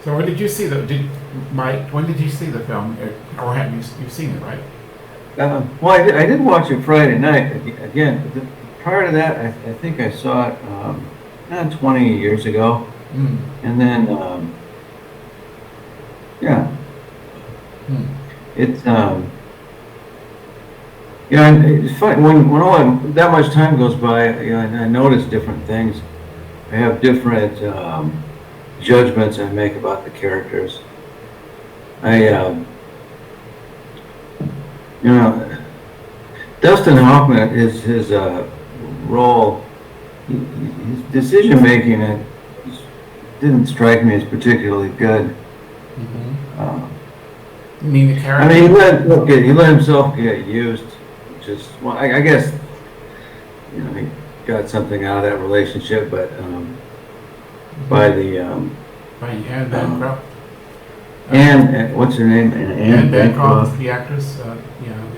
So when did you see Mike, when did you see the film? Or have you've seen it, right? Well, I did watch it Friday night again. Prior to that, I think I saw it 20 years ago, and then yeah, it's it's funny when that much time goes by. I notice different things. I have different judgments I make about the characters. Dustin Hoffman is his role. His decision making didn't strike me as particularly good. You mean the character? I mean, he let himself get used. Well, I guess he got something out of that relationship, but by Anne Bancroft. And what's her name? Anne Bancroft, the actress. The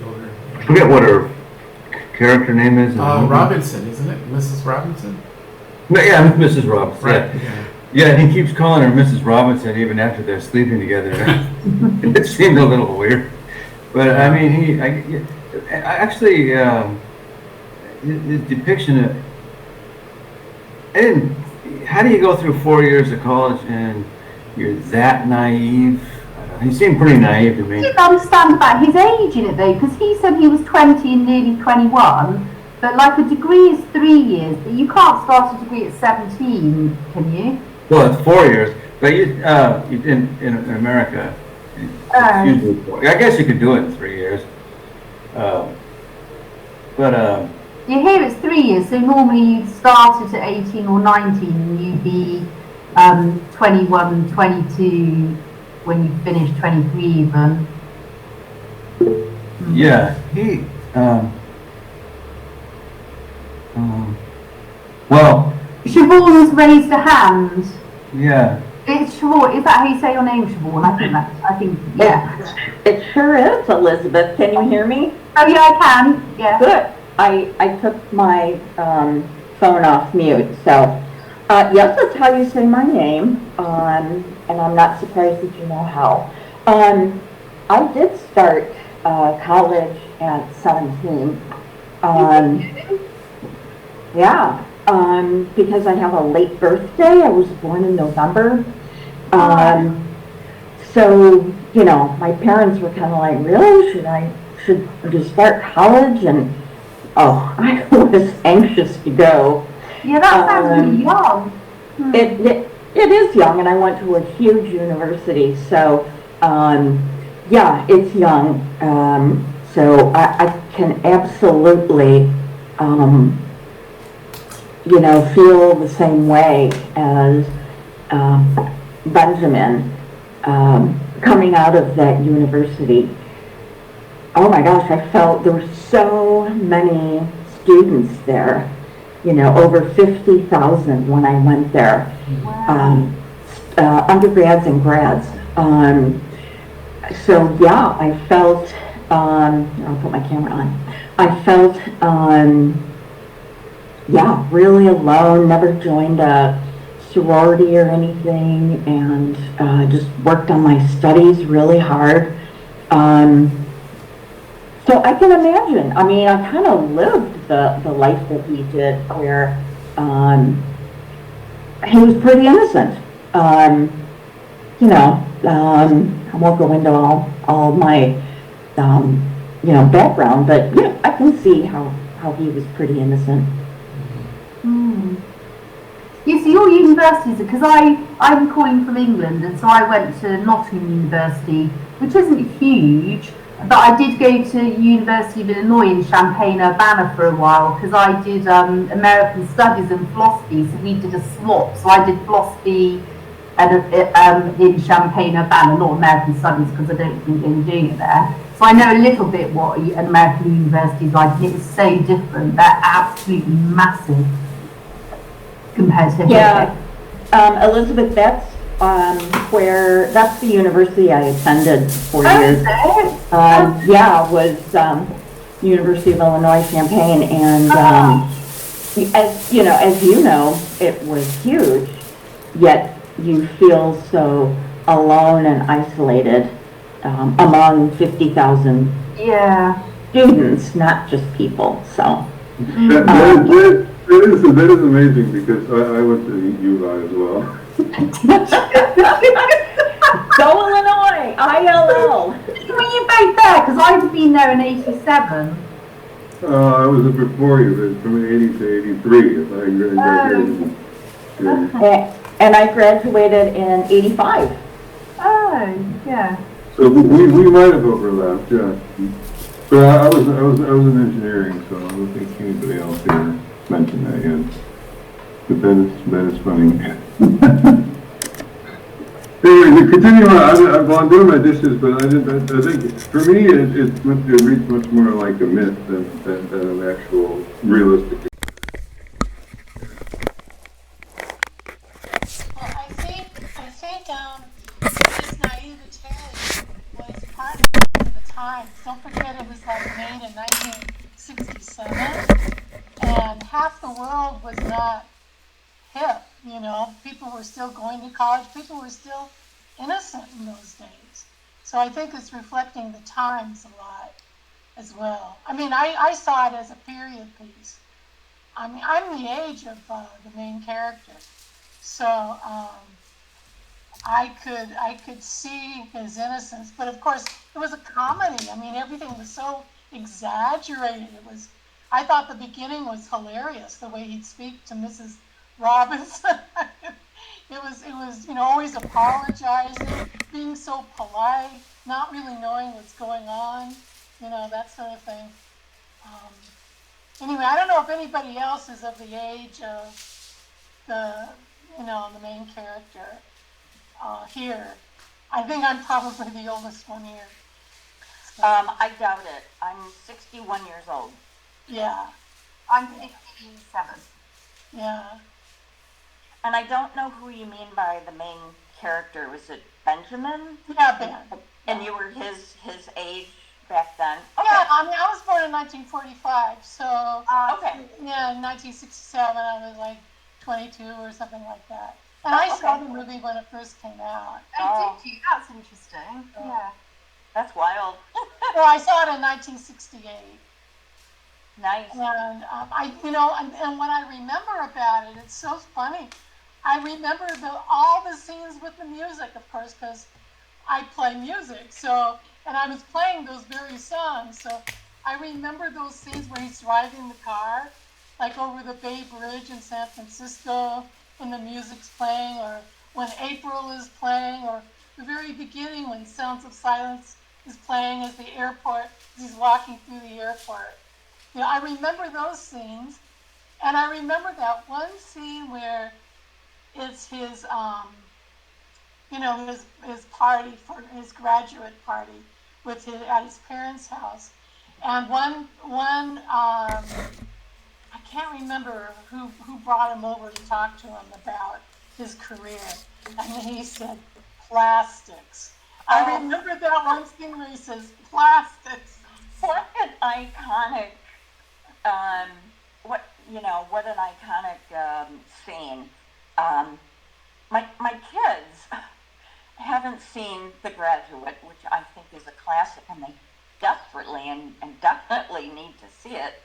older. I forget what her character name is. Robinson, isn't it? Mrs. Robinson? Yeah, Mrs. Robinson. Right. Yeah, he keeps calling her Mrs. Robinson even after they're sleeping together. It seemed a little weird, but I mean, actually his depiction of how do you go through 4 years of college and you're that naive? He seemed pretty naive to me. I didn't understand about his age in it though, because he said he was 20 and nearly 21, but like a degree is 3 years, but you can't start a degree at 17, can you? Well, it's 4 years, but in America, it's usually 4. I guess you could do it in 3 years. You hear it's 3 years, so normally you'd start it at 18 or 19 and you'd be 21, 22 when you finish 23 even. Yeah, well, Siobhan has raised a hand. Yeah. It's Siobhan. Is that how you say your name, Siobhan? I think, yeah. It sure is, Elizabeth. Can you hear me? Oh yeah, I can. Yeah. Good. I took my phone off mute, so yes, that's how you say my name, and I'm not surprised that you know how. I did start college at 17. Yeah, because I have a late birthday. I was born in November. So, my parents were kind of like, really? Should I start college? And I was anxious to go. Yeah, that sounds really young. It is young, and I went to a huge university, so yeah, it's young. So I can absolutely, feel the same way as Benjamin coming out of that university. Oh my gosh, I felt there were so many students there, over 50,000 when I went there. Wow. Undergrads and grads. So yeah, I felt, I'll put my camera on. I felt, really alone, never joined a sorority or anything, and just worked on my studies really hard. So I can imagine. I mean, I kind of lived the life that he did, where he was pretty innocent. I won't go into all my background, but yeah, I can see how he was pretty innocent. Yes, so your universities, because I'm calling from England, and so I went to Nottingham University, which isn't huge, but I did go to University of Illinois in Champaign-Urbana for a while, because I did American Studies and philosophy, so we did a swap. So I did philosophy in Champaign-Urbana, not American Studies, because I don't think they were doing it there. So I know a little bit what an American university is like, and it was so different. They're absolutely massive compared to here. Yeah, Elizabeth, that's the university I attended for 4 years. Was University of Illinois Champaign, and as you know, it was huge. Yet you feel so alone and isolated among 50,000 Yeah. students, not just people. So That is amazing because I went to ULI as well. go Illinois, ILL. Were you both there? Because I've been there in '87. I was before you, but from 80 to 83. If I graduated. And I graduated in 85. Oh, yeah. So we might have overlapped, yeah. But I was in engineering, so I don't think anybody else here mentioned that yet. But that is funny. Anyway, to continue on, I'm doing my dishes, but I think for me it reads much more like a myth than an actual realistic. Well, I think his naivete was part of the time. Don't forget it was like made in 1967, and half the world was not hip. You know, people were still going to college. People were still innocent in those days. So I think it's reflecting the times a lot as well. I mean, I saw it as a period piece. I mean, I'm the age of the main character, so I could see his innocence. But of course, it was a comedy. I mean, everything was so exaggerated. I thought the beginning was hilarious, the way he'd speak to Mrs. Robinson. It was, you know, always apologizing, being so polite, not really knowing what's going on, you know, that sort of thing. Anyway, I don't know if anybody else is of the age of the main character here. I think I'm probably the oldest one here. So, I doubt it. I'm 61 years old. yeah, I'm 57. yeah. And I don't know who you mean by the main character. Was it Benjamin? Yeah, Ben. And you were his age back then? Okay. Yeah, I mean, I was born in 1945, so Okay. yeah, in 1967 I was like 22 or something like that. And I saw the movie when it first came out. Oh, did you? That's interesting. Yeah. That's wild. Well, I saw it in 1968. Nice. And and what I remember about it, it's so funny. I remember all the scenes with the music, of course, because I play music. So, and I was playing those very songs. So I remember those scenes where he's driving the car, like over the Bay Bridge in San Francisco, when the music's playing, or when April is playing, or the very beginning when Sounds of Silence is playing as he's walking through the airport. You know, I remember those scenes, and I remember that one scene where it's his party for his graduate party at his parents' house, and one I can't remember who brought him over to talk to him about his career, and he said plastics. I remember that one scene where he says plastics. What an iconic, what an iconic scene. My kids haven't seen The Graduate, which I think is a classic, and they desperately and definitely need to see it.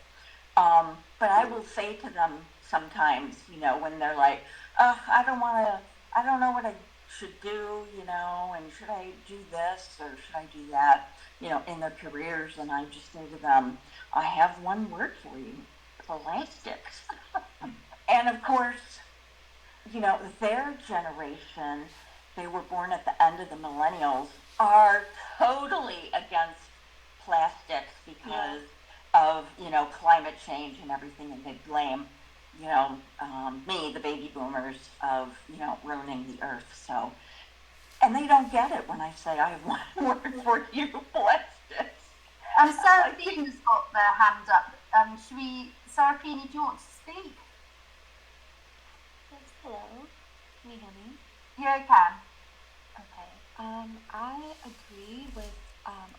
But I will say to them sometimes, when they're like, I don't know what I should do, and should I do this or should I do that, in their careers, and I just say to them, I have one word for you, plastics. And of course, their generation, they were born at the end of the millennials, are totally against plastics because of, climate change and everything, and they blame, me, the baby boomers, of, ruining the earth. So, and they don't get it when I say I have one word for you, plastics. Seraphina's got their hand up. Seraphina, do you want to speak? Yes, hello. Can you hear me? Yeah, I can. Okay. I agree with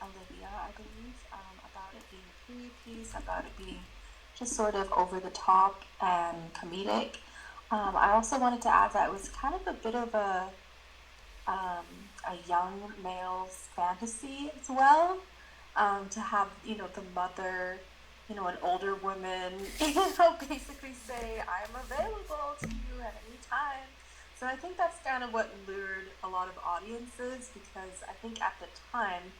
Olivia, I believe, about it being a period piece, about it being just sort of over the top and comedic. I also wanted to add that it was kind of a bit of a a young male's fantasy as well. To have, the mother, an older woman, basically say, I'm available to you at any time. So I think that's kind of what lured a lot of audiences, because I think at the time,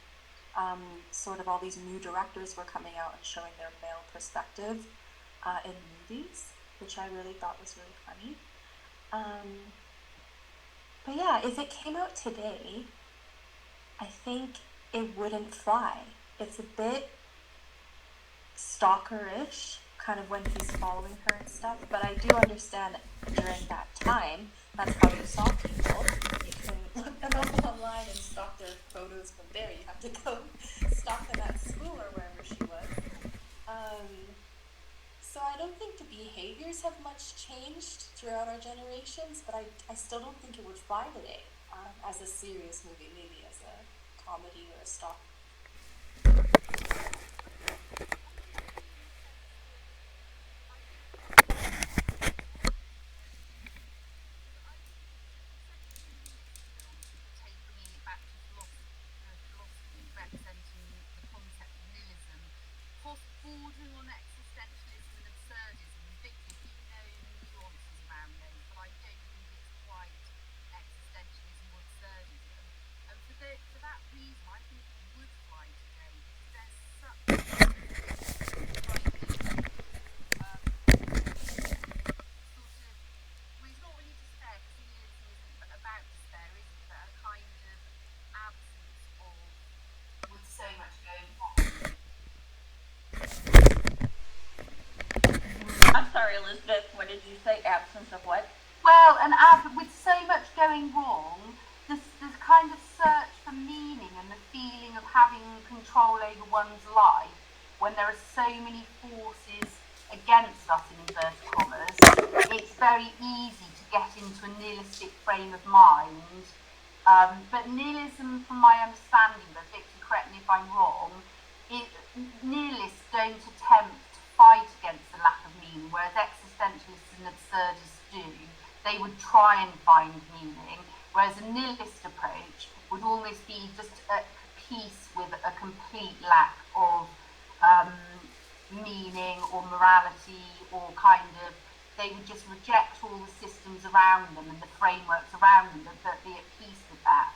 sort of all these new directors were coming out and showing their male perspective in movies, which I really thought was really funny. But yeah, if it came out today, I think it wouldn't fly. It's a bit stalkerish, kind of when he's following her and stuff, but I do understand during that time, that's how you saw people. You couldn't look them up online and stalk their photos from there. You have to go stalk them at school or wherever she was. So I don't think the behaviors have much changed throughout our generations, but I still don't think it would fly today as a serious movie, maybe as a comedy or a stock. Bordering on existentialism and absurdism. Victor, you know nuances around those, but I don't think it's quite existentialism or absurdism. And for that reason, I think it would fly today, because there's such well, it's not really despair, because nihilism isn't about despair, is it? But a kind of absence of, with so much going on. I'm sorry, Elizabeth, what did you say? Absence of what? Well, with so much going wrong, this kind of search for meaning and the feeling of having control over one's life when there are so many forces against us, in inverted commas, it's very easy to get into a nihilistic frame of mind. But nihilism, from my understanding, but Victor, correct me if I'm wrong, nihilists don't attempt to fight against the lack of meaning, whereas existentialists and absurdists do. They would try and find meaning, whereas a nihilist approach would almost be just at peace with a complete lack of meaning or morality, or kind of, they would just reject all the systems around them and the frameworks around them, but be at peace with that.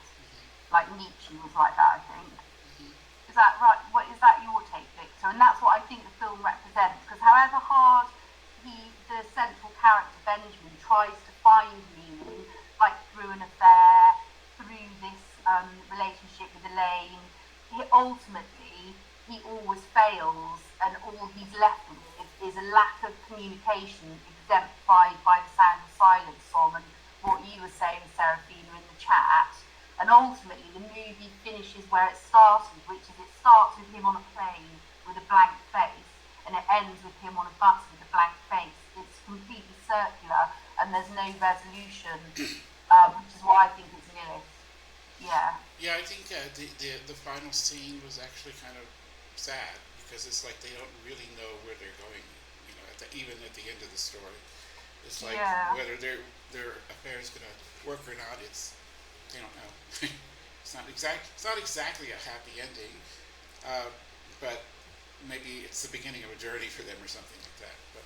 Like Nietzsche was like that, I think. Is that right? What is that your take, Victor? And that's what I think the film represents, because however hard the central character Benjamin tries to find meaning, like through an affair, through this relationship with Elaine, ultimately he always fails, and all he's left with is a lack of communication, exemplified by the Sound of Silence song and what you were saying, Serafina, in the chat. And ultimately, the movie finishes where it started, which is it starts with him on a plane with a blank face, and it ends with him on a bus with a blank face. It's completely circular, and there's no resolution, which is why I think it's nihilist. Yeah. Yeah, I think the final scene was actually kind of sad, because it's like they don't really know where they're going. You know, even at the end of the story, it's like whether their affair is going to work or not. They don't know. It's not exactly a happy ending, but maybe it's the beginning of a journey for them or something like that. But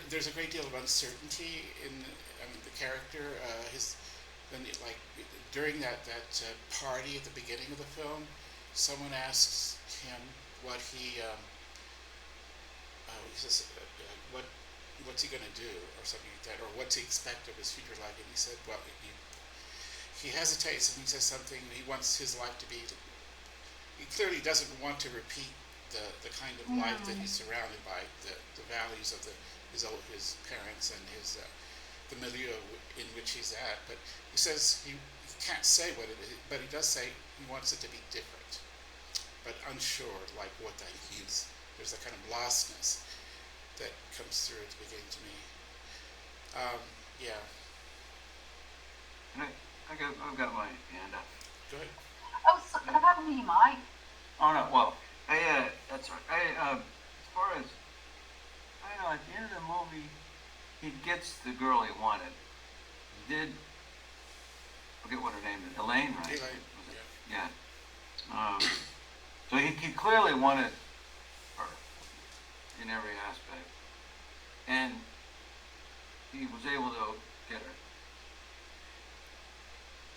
there's a great deal of uncertainty in the character. During that party at the beginning of the film, someone asks him what he says, what's he going to do, or something like that, or what's he expect of his future life, and he said, well, he hesitates, and he says something, he wants his life to be, he clearly doesn't want to repeat the kind of life that he's surrounded by, the values of his parents and the milieu in which he's at, but he says he can't say what it is, but he does say he wants it to be different, but unsure, like what that means. There's a kind of lostness that comes through at the beginning to me. And I've got my hand up. Go ahead. Oh, so can I have me, Mike? Oh no, well, that's right. As far as, I don't know, at the end of the movie, he gets the girl he wanted. He did, forget what her name is, Elaine, right? Elaine, yeah. So he clearly wanted her in every aspect, and he was able to get her.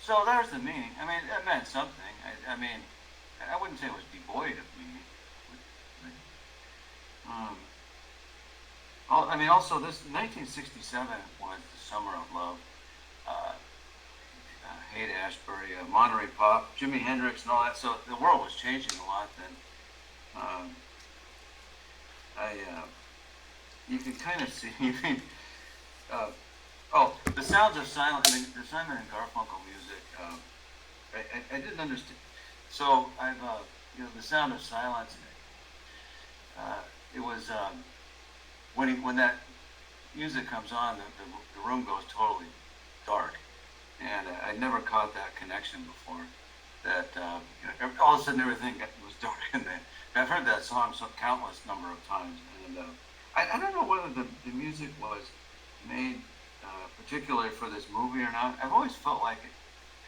So there's the meaning. I mean, it meant something. I mean, I wouldn't say it was devoid of meaning. I mean, also this 1967 was the summer of love. Haight-Ashbury, Monterey Pop, Jimi Hendrix, and all that. So the world was changing a lot then. You can kind of see. The sounds of silence. I mean, the Simon and Garfunkel music. I didn't understand. So I've, the sound of silence. It was when that music comes on, the room goes totally dark. And I never caught that connection before. That all of a sudden everything was dark in there. I've heard that song countless number of times, and I don't know whether the music was made particularly for this movie or not. I've always felt like it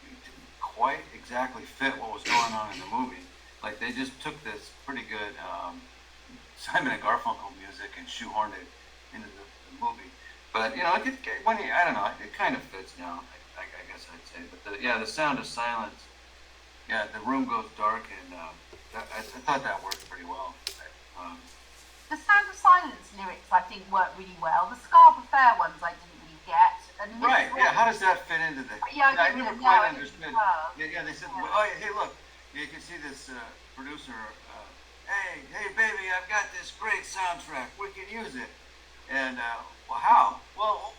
didn't quite exactly fit what was going on in the movie. Like they just took this pretty good Simon and Garfunkel music and shoehorned it into the movie. But I don't know, it kind of fits now. I guess I'd say, but the sound of silence. Yeah, the room goes dark, and I thought that worked pretty well. The Sound of Silence lyrics, I think, work really well. The Scarborough Fair ones I didn't really get. And right, yeah, how does that fit into the... Yeah, I never quite understood. Yeah, they said, well, hey, look, you can see this producer, hey, baby, I've got this great soundtrack. We can use it. And, well, how? Well,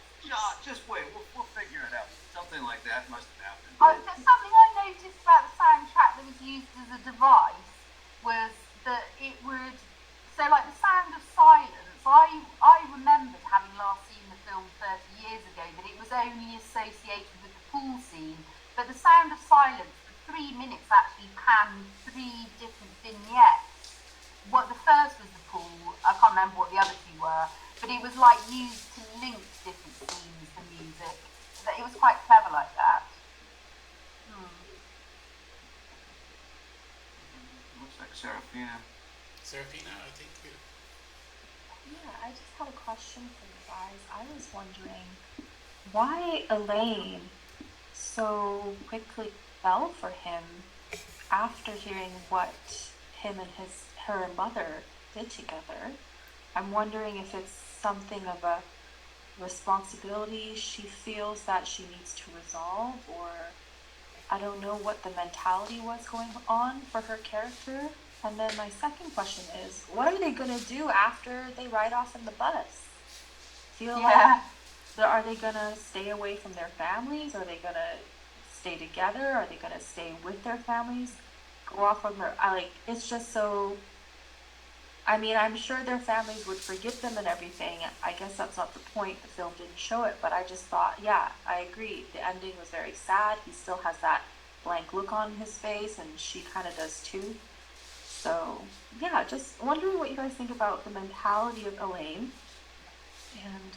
just wait, we'll figure it out. Something like that must have happened. Something I noticed about the soundtrack that was used as a device was that it would, so like the Sound of Silence, I remembered having last seen the film 30 years ago, that it was only associated with the pool scene, but the Sound of Silence, for 3 minutes, actually panned 3 different vignettes. The first was the pool, I can't remember what the other 2 were, but it was like used to link different scenes, the music. It was quite clever like that. Looks like Serafina, I think. Yeah, I just had a question for you guys. I was wondering why Elaine so quickly fell for him after hearing what him and her mother did together. I'm wondering if it's something of a responsibility she feels that she needs to resolve, or I don't know what the mentality was going on for her character. And then my second question is, what are they going to do after they ride off in the bus? Are they going to stay away from their families? Are they going to stay together? Are they going to stay with their families? Go off from their, it's just so, I mean, I'm sure their families would forgive them and everything. I guess that's not the point. The film didn't show it, but I just thought, yeah, I agree. The ending was very sad. He still has that blank look on his face, and she kind of does too. So, yeah, just wondering what you guys think about the mentality of Elaine. And,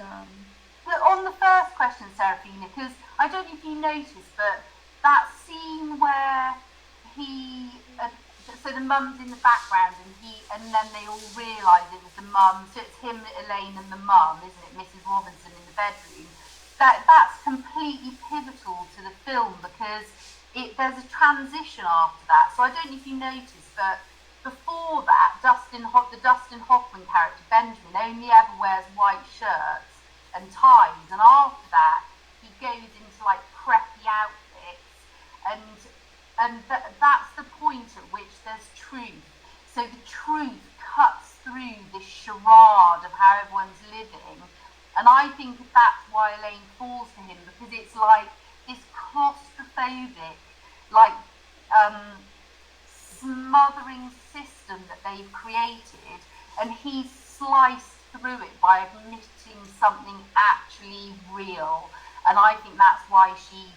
Well, on the first question, Serafina, because I don't know if you noticed, but that scene where so the mum's in the background, and then they all realise it was the mum, so it's him, Elaine, and the mum, isn't it, Mrs. Robinson in the bedroom. That's completely pivotal to the film, because there's a transition after that. So I don't know if you noticed, but before that, the Dustin Hoffman character, Benjamin, only ever wears white shirts and ties, and after that, he goes into like preppy outfits, and that's the point at which there's truth. So the truth cuts through this charade of how everyone's living, and I think that's why Elaine falls for him, because it's like this claustrophobic, like smothering system that they've created, and he's sliced through it by admitting something actually real, and I think that's why she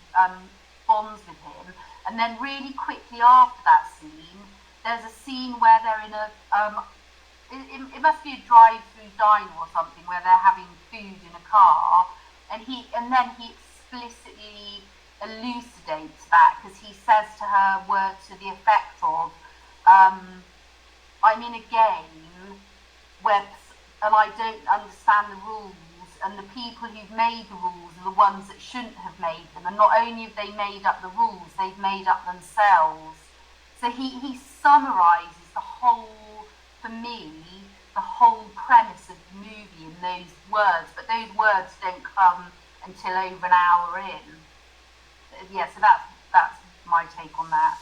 bonds with him. And then really quickly after that scene, there's a scene where they're in it must be a drive-through diner or something where they're having food in a car, and then he explicitly elucidates that because he says to her words to the effect of, I'm in a game where, and I don't understand the rules, and the people who've made the rules are the ones that shouldn't have made them, and not only have they made up the rules, they've made up themselves. So he summarises the whole, for me, the whole premise of the movie in those words, but those words don't come until over an hour in. Yeah, so that's my take on that.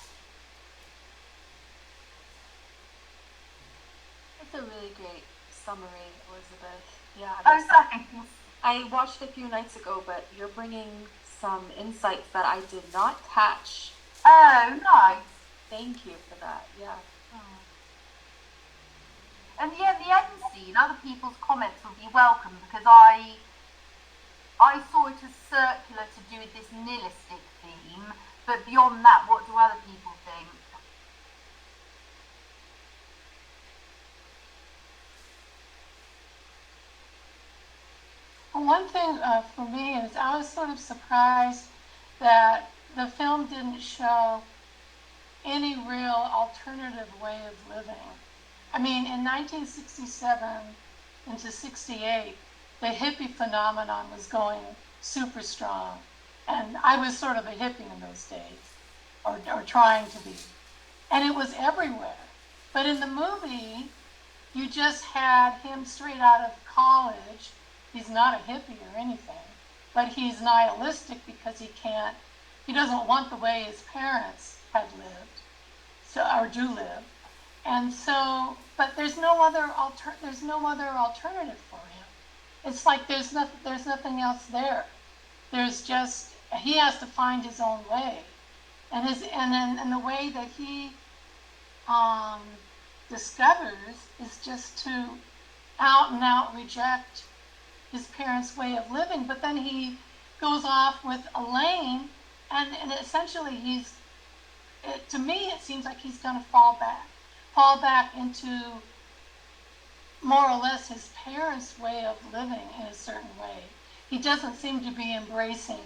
It's a really great summary, Elizabeth. Yeah, Oh, thanks. I watched it a few nights ago, but you're bringing some insights that I did not catch. Oh, nice. Thank you for that. Yeah. And the end scene, other people's comments would be welcome because I saw it as circular to do with this nihilistic theme, but beyond that, what do other people think? One thing for me is I was sort of surprised that the film didn't show any real alternative way of living. I mean, in 1967 into 68, the hippie phenomenon was going super strong. And I was sort of a hippie in those days, or trying to be. And it was everywhere. But in the movie, you just had him straight out of college. He's not a hippie or anything, but he's nihilistic because he doesn't want the way his parents had lived, or do live. And so, but there's no other alternative for him. It's like there's nothing else there. There's just, he has to find his own way. And the way that he discovers is just to out and out reject his parents' way of living. But then he goes off with Elaine, and essentially to me it seems like he's going to fall back into more or less his parents' way of living in a certain way. He doesn't seem to be embracing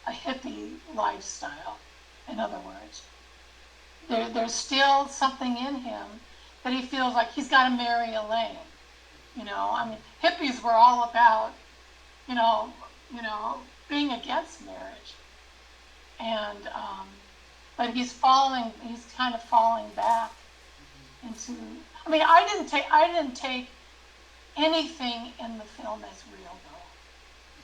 a hippie lifestyle, in other words. There's still something in him that he feels like he's got to marry Elaine. I mean, hippies were all about, being against marriage. And, but he's kind of falling back into, I mean, I didn't take anything in the film as real though.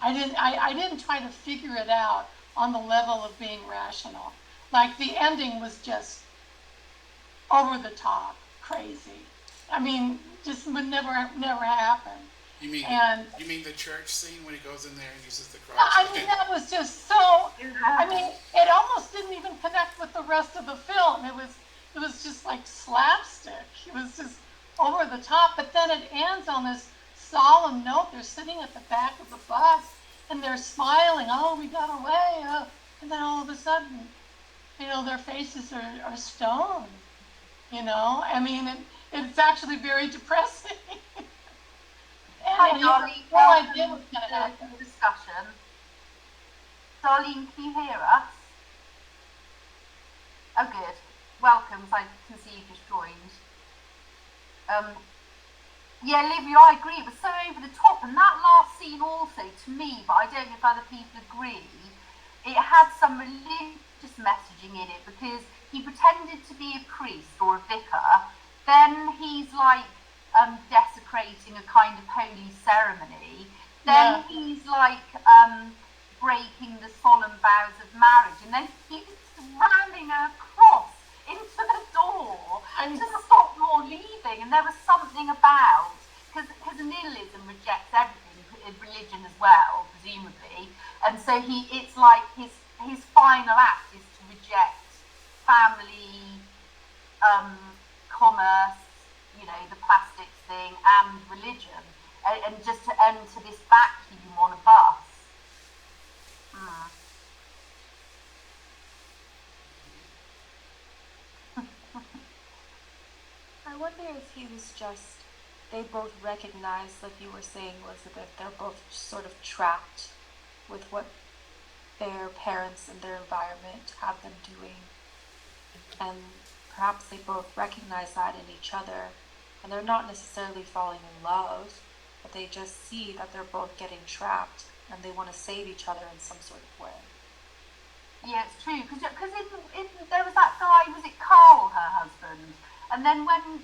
I didn't try to figure it out on the level of being rational. Like the ending was just over the top, crazy. I mean, just would never happen. You mean the church scene when he goes in there and uses the cross? I mean, that was just so. I mean, it almost didn't even connect with the rest of the film. It was just like slapstick. It was just over the top. But then it ends on this solemn note. They're sitting at the back of the bus and they're smiling. Oh, we got away. And then all of a sudden, their faces are stone. I mean, it's actually very depressing. Hi, Darlene. No idea what's going to happen. Discussion. Darlene, can you hear us? Oh, good. Welcome. So I can see you just joined. Yeah, Olivia, I agree. It was so over the top, and that last scene also, to me, but I don't know if other people agree, it had some religious messaging in it because he pretended to be a priest or a vicar. Then he's like desecrating a kind of holy ceremony. Then he's like breaking the solemn vows of marriage, and then he's ramming a cross into the door to stop more leaving. And there was something about, because nihilism rejects everything, religion as well, presumably, and so it's like his final act is to reject family, commerce, the plastics thing, and religion, and just to enter this vacuum on a bus. I wonder if he was just they both recognize, like you were saying, Elizabeth, they're both sort of trapped with what their parents and their environment have them doing. And perhaps they both recognize that in each other. And they're not necessarily falling in love, but they just see that they're both getting trapped and they want to save each other in some sort of way. Yeah, it's true, because there was that guy, was it Carl, her husband? And then when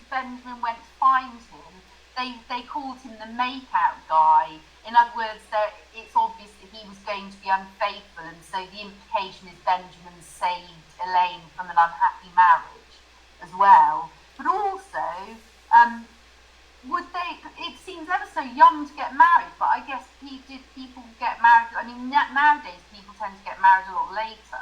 Benjamin went to find him, they called him the make-out guy. In other words, it's obvious that he was going to be unfaithful, and so the implication is Benjamin saved Elaine from an unhappy marriage as well. But also, it seems ever so young to get married, but I guess people get married, I mean, nowadays people tend to get married a lot later.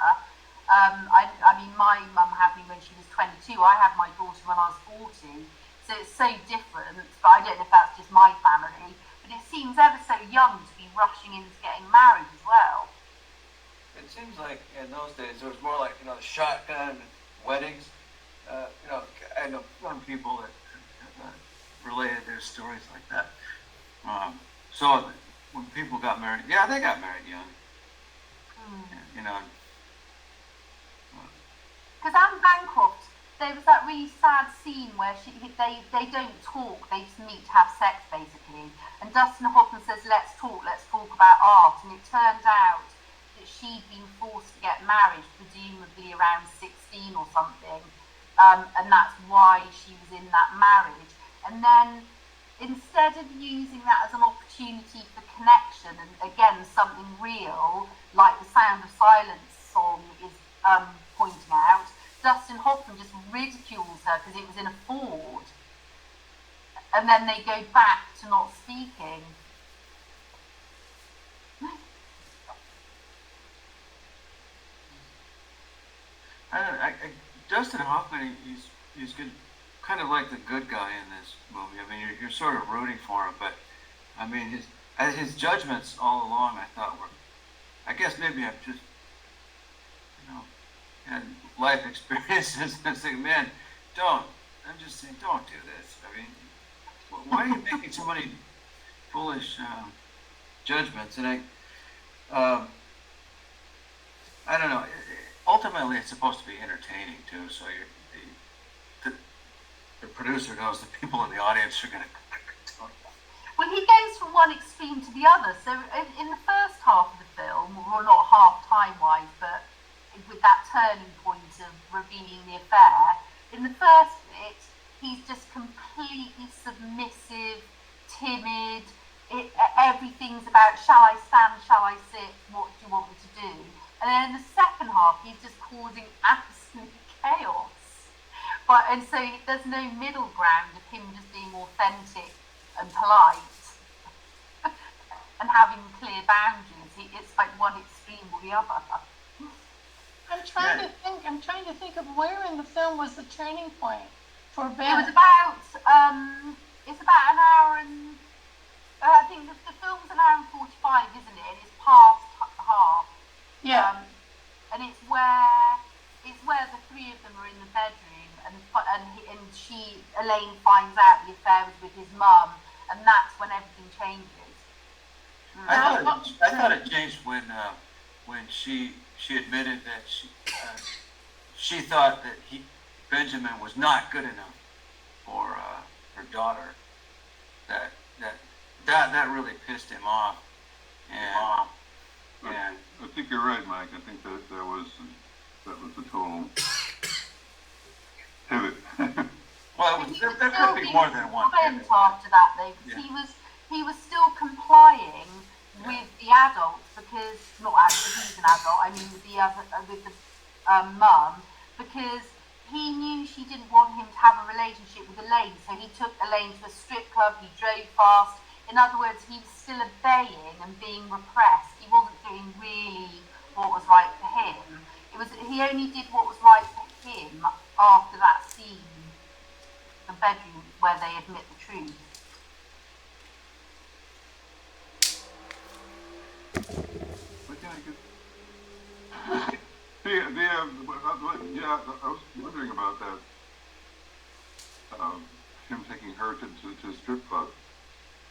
I mean, my mum had me when she was 22, I had my daughter when I was 40, so it's so different, but I don't know if that's just my family, but it seems ever so young to be rushing into getting married as well. It seems like in those days there was more like, the shotgun weddings. I know some people that related their stories like that. So when people got married, they got married young. Because Anne Bancroft, there was that really sad scene where they don't talk, they just meet to have sex basically. And Dustin Hoffman says, let's talk about art. And it turned out that she'd been forced to get married, presumably around 16 or something. And that's why she was in that marriage. And then instead of using that as an opportunity for connection, and again, something real, like the Sound of Silence song is pointing out, Dustin Hoffman just ridicules her because it was in a Ford. And then they go back to not speaking. Dustin Hoffman, he's good, kind of like the good guy in this movie. I mean, you're sort of rooting for him, but I mean, his judgments all along, I thought were, I guess maybe I've just, had life experiences and saying, man, don't do this. I mean, why are you making so many foolish judgments? And I don't know. Ultimately, it's supposed to be entertaining too. So the producer knows the people in the audience are going to. Well, he goes from one extreme to the other. So in the first half of the film, or not half time-wise, but with that turning point of revealing the affair, in the first bit, he's just completely submissive, timid. Everything's about, shall I stand, shall I sit, what do you want me to do? And then in the second half, he's just causing absolute chaos. And so there's no middle ground of him just being authentic and polite and having clear boundaries. It's like one extreme or the other. I'm trying to think of where in the film was the turning point for Ben. It was about it's about an hour and I think the film's an hour and 45, isn't it? And it's past half. Yeah. And it's where the three of them are in the bedroom, and Elaine finds out the affair was with his mum, and that's when everything changes. I thought it changed when she admitted that she thought that Benjamin was not good enough for her daughter. That really pissed him off. And I think you're right, Mike. I think that was the total pivot. Well, there could be more than one pivot. After that, though, because he was still complying with the adults, because not actually he's an adult. I mean with the mum, because he knew she didn't want him to have a relationship with Elaine, so he took Elaine to a strip club. He drove fast. In other words, he was still obeying and being repressed. He wasn't doing really what was right for him. He only did what was right for him after that scene, the bedroom where they admit the truth. I was wondering about that him taking her to a strip club.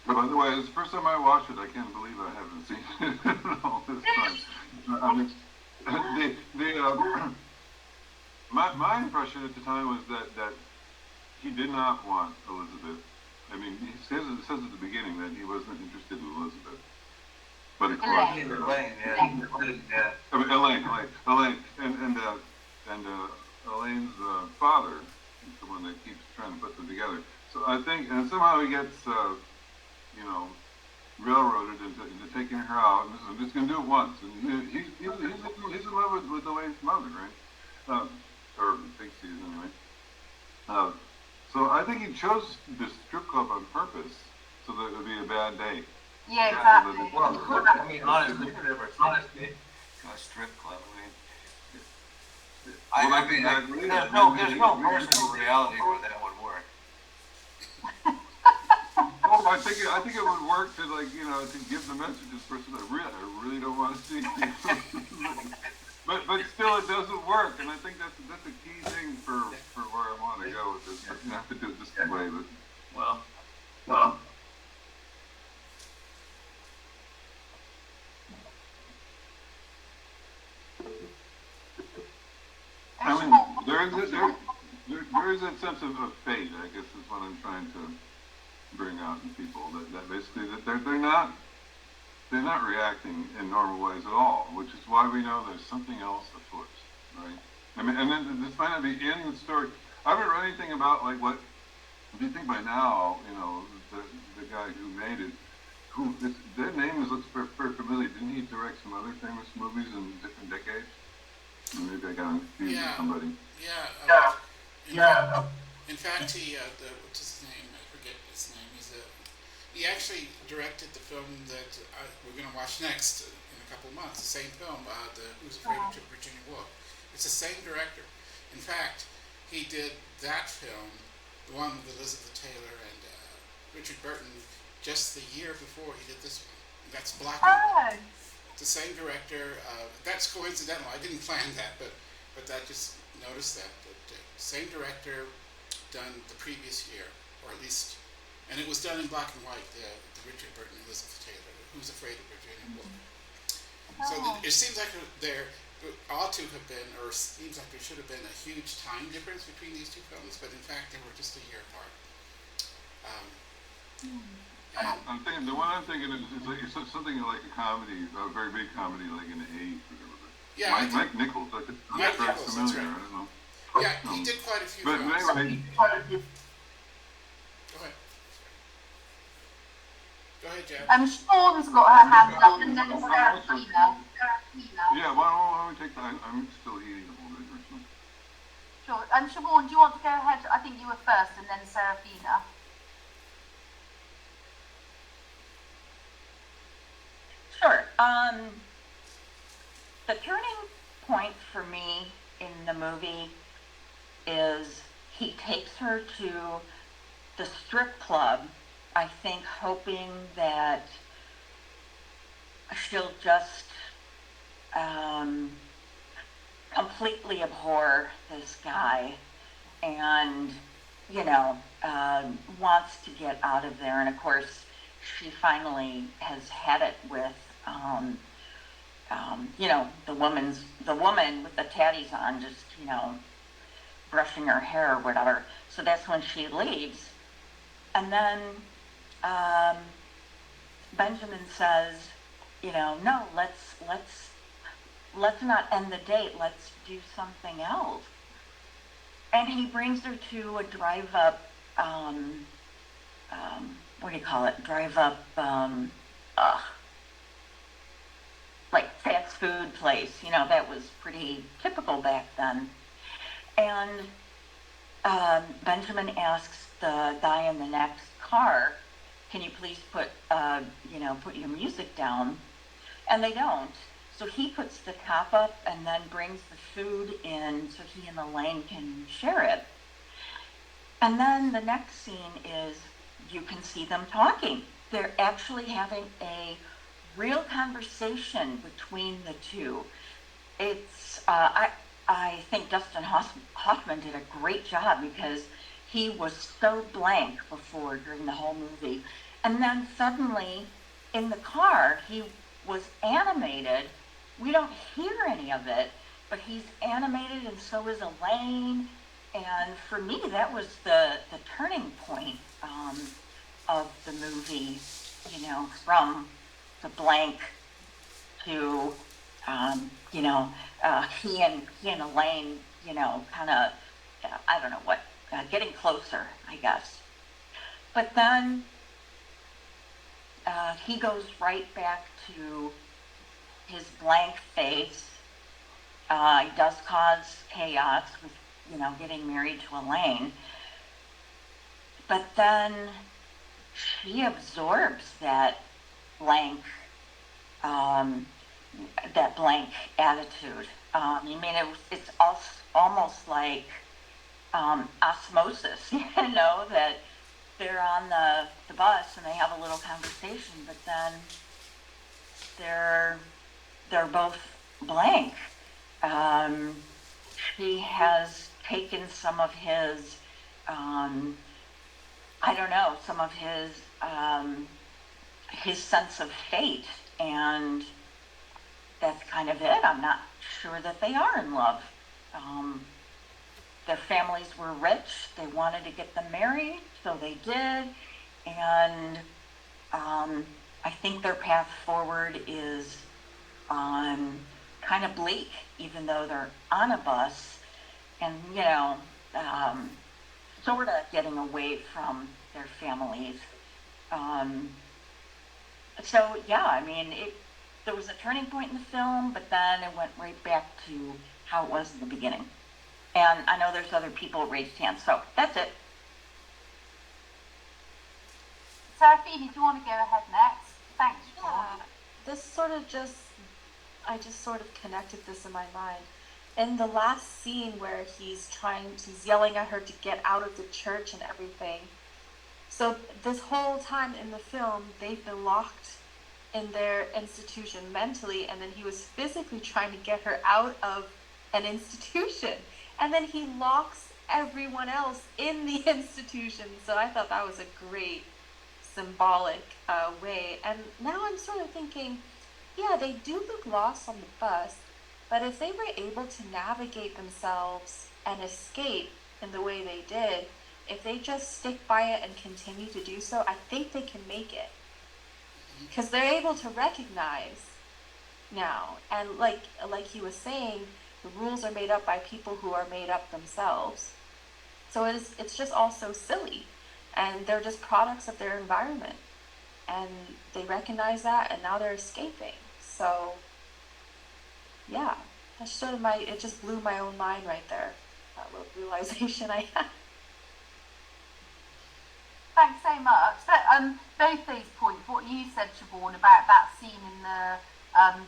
But by the way, it's the first time I watched it. I can't believe I haven't seen it all this time. I mean, my impression at the time was that he did not want Elizabeth. I mean, it says at the beginning that he wasn't interested in Elizabeth. But of course, Elaine, yeah. I mean, Elaine, and Elaine's father is the one that keeps trying to put them together. So I think, and somehow he gets, railroaded into taking her out. And I'm just going to do it once. And he's in love with Elaine's mother, right? Or thinks he is anyway. So I think he chose this strip club on purpose so that it would be a bad day. Yeah, exactly. Well, I mean, honestly, a strip club. I mean, there's no personal reality where that would work. Oh, I think it would work to to give the message to this person I really don't want to see you. but still it doesn't work, and I think that's a key thing for where I want to go with this. You have to do it this way, but well. I mean, there is that sense of fate, I guess is what I'm trying to bring out in people, that basically that they're not reacting in normal ways at all, which is why we know there's something else afoot, right? I mean, and then this might not be in the story. I haven't read anything about what do you think by now, the guy who made it, their name looks very familiar. Didn't he direct some other famous movies in different decades? Maybe I got confused with somebody. In fact, he what's his name? I forget his name. He actually directed the film that we're going to watch next in a couple of months. The same film, Who's Afraid of Virginia Woolf. It's the same director. In fact, he did that film, the one with Elizabeth Taylor and Richard Burton, just the year before he did this one. That's black and white. The same director. That's coincidental. I didn't plan that, but I just noticed that. But same director, done the previous year, or at least, and it was done in black and white. The Richard Burton and Elizabeth Taylor, Who's Afraid of Virginia Woolf. So it seems like there ought to have been, or seems like there should have been a huge time difference between these two films, but in fact they were just a year apart. I'm thinking the one I'm thinking is it's something like a comedy, a very big comedy, like in the '80s or whatever. Yeah, Mike Nichols. Mike Nichols, familiar, that's right. I don't know. Yeah, he did quite a few But films. anyway, Go ahead, Jeff. Sean's got her hand up, and then Serafina. yeah, why don't we take that? I'm still eating a little bit or something. Sure. Siobhan, do you want to go ahead? I think you were first, and then Serafina. Sure. The turning point for me in the movie is he takes her to the strip club, I think hoping that she'll just completely abhor this guy and, wants to get out of there. And of course, she finally has had it with the woman with the tatties on, just, brushing her hair or whatever. So that's when she leaves. And then Benjamin says, no, let's not end the date. Let's do something else. And he brings her to a drive-up, what do you call it? Drive-up, like fast food place. That was pretty typical back then. And Benjamin asks the guy in the next car, can you please put your music down? And they don't. So he puts the cop up and then brings the food in so he and Elaine can share it. And then the next scene is you can see them talking. They're actually having a real conversation between the two. It's, I think Dustin Hoffman did a great job because he was so blank before during the whole movie. And then suddenly in the car, he was animated. We don't hear any of it, but he's animated, and so is Elaine. And for me, that was the turning point of the movie, you know, from the blank to, you know, he and Elaine, you know, kind of, I don't know what, getting closer, I guess. But then he goes right back to his blank face. He does cause chaos with, you know, getting married to Elaine. But then she absorbs that blank attitude. I mean, it's almost like osmosis, you know, that they're on the bus and they have a little conversation, but then they're both blank. She has taken some of his, I don't know, some of his sense of fate, and that's kind of it. I'm not sure that they are in love. Their families were rich. They wanted to get them married, so they did. And I think their path forward is kind of bleak, even though they're on a bus and, you know, sort of getting away from their families. So, yeah, I mean, there was a turning point in the film, but then it went right back to how it was in the beginning. And I know there's other people raised hands, so that's it. Seraphine, do you want to go ahead next? Thanks, Sean. Yeah, this sort of I just sort of connected this in my mind. In the last scene where he's yelling at her to get out of the church and everything. So this whole time in the film, they've been locked in their institution mentally, and then he was physically trying to get her out of an institution. And then he locks everyone else in the institution. So I thought that was a great symbolic way. And now I'm sort of thinking, yeah, they do look lost on the bus, but if they were able to navigate themselves and escape in the way they did, if they just stick by it and continue to do so, I think they can make it. Because they're able to recognize now. And like he was saying, the rules are made up by people who are made up themselves. So it's just all so silly. And they're just products of their environment. And they recognize that, and now they're escaping. So, yeah, that's sort of it just blew my own mind right there. That little realization I had. Thanks so much. Both those points, what you said, Siobhan, about that scene in the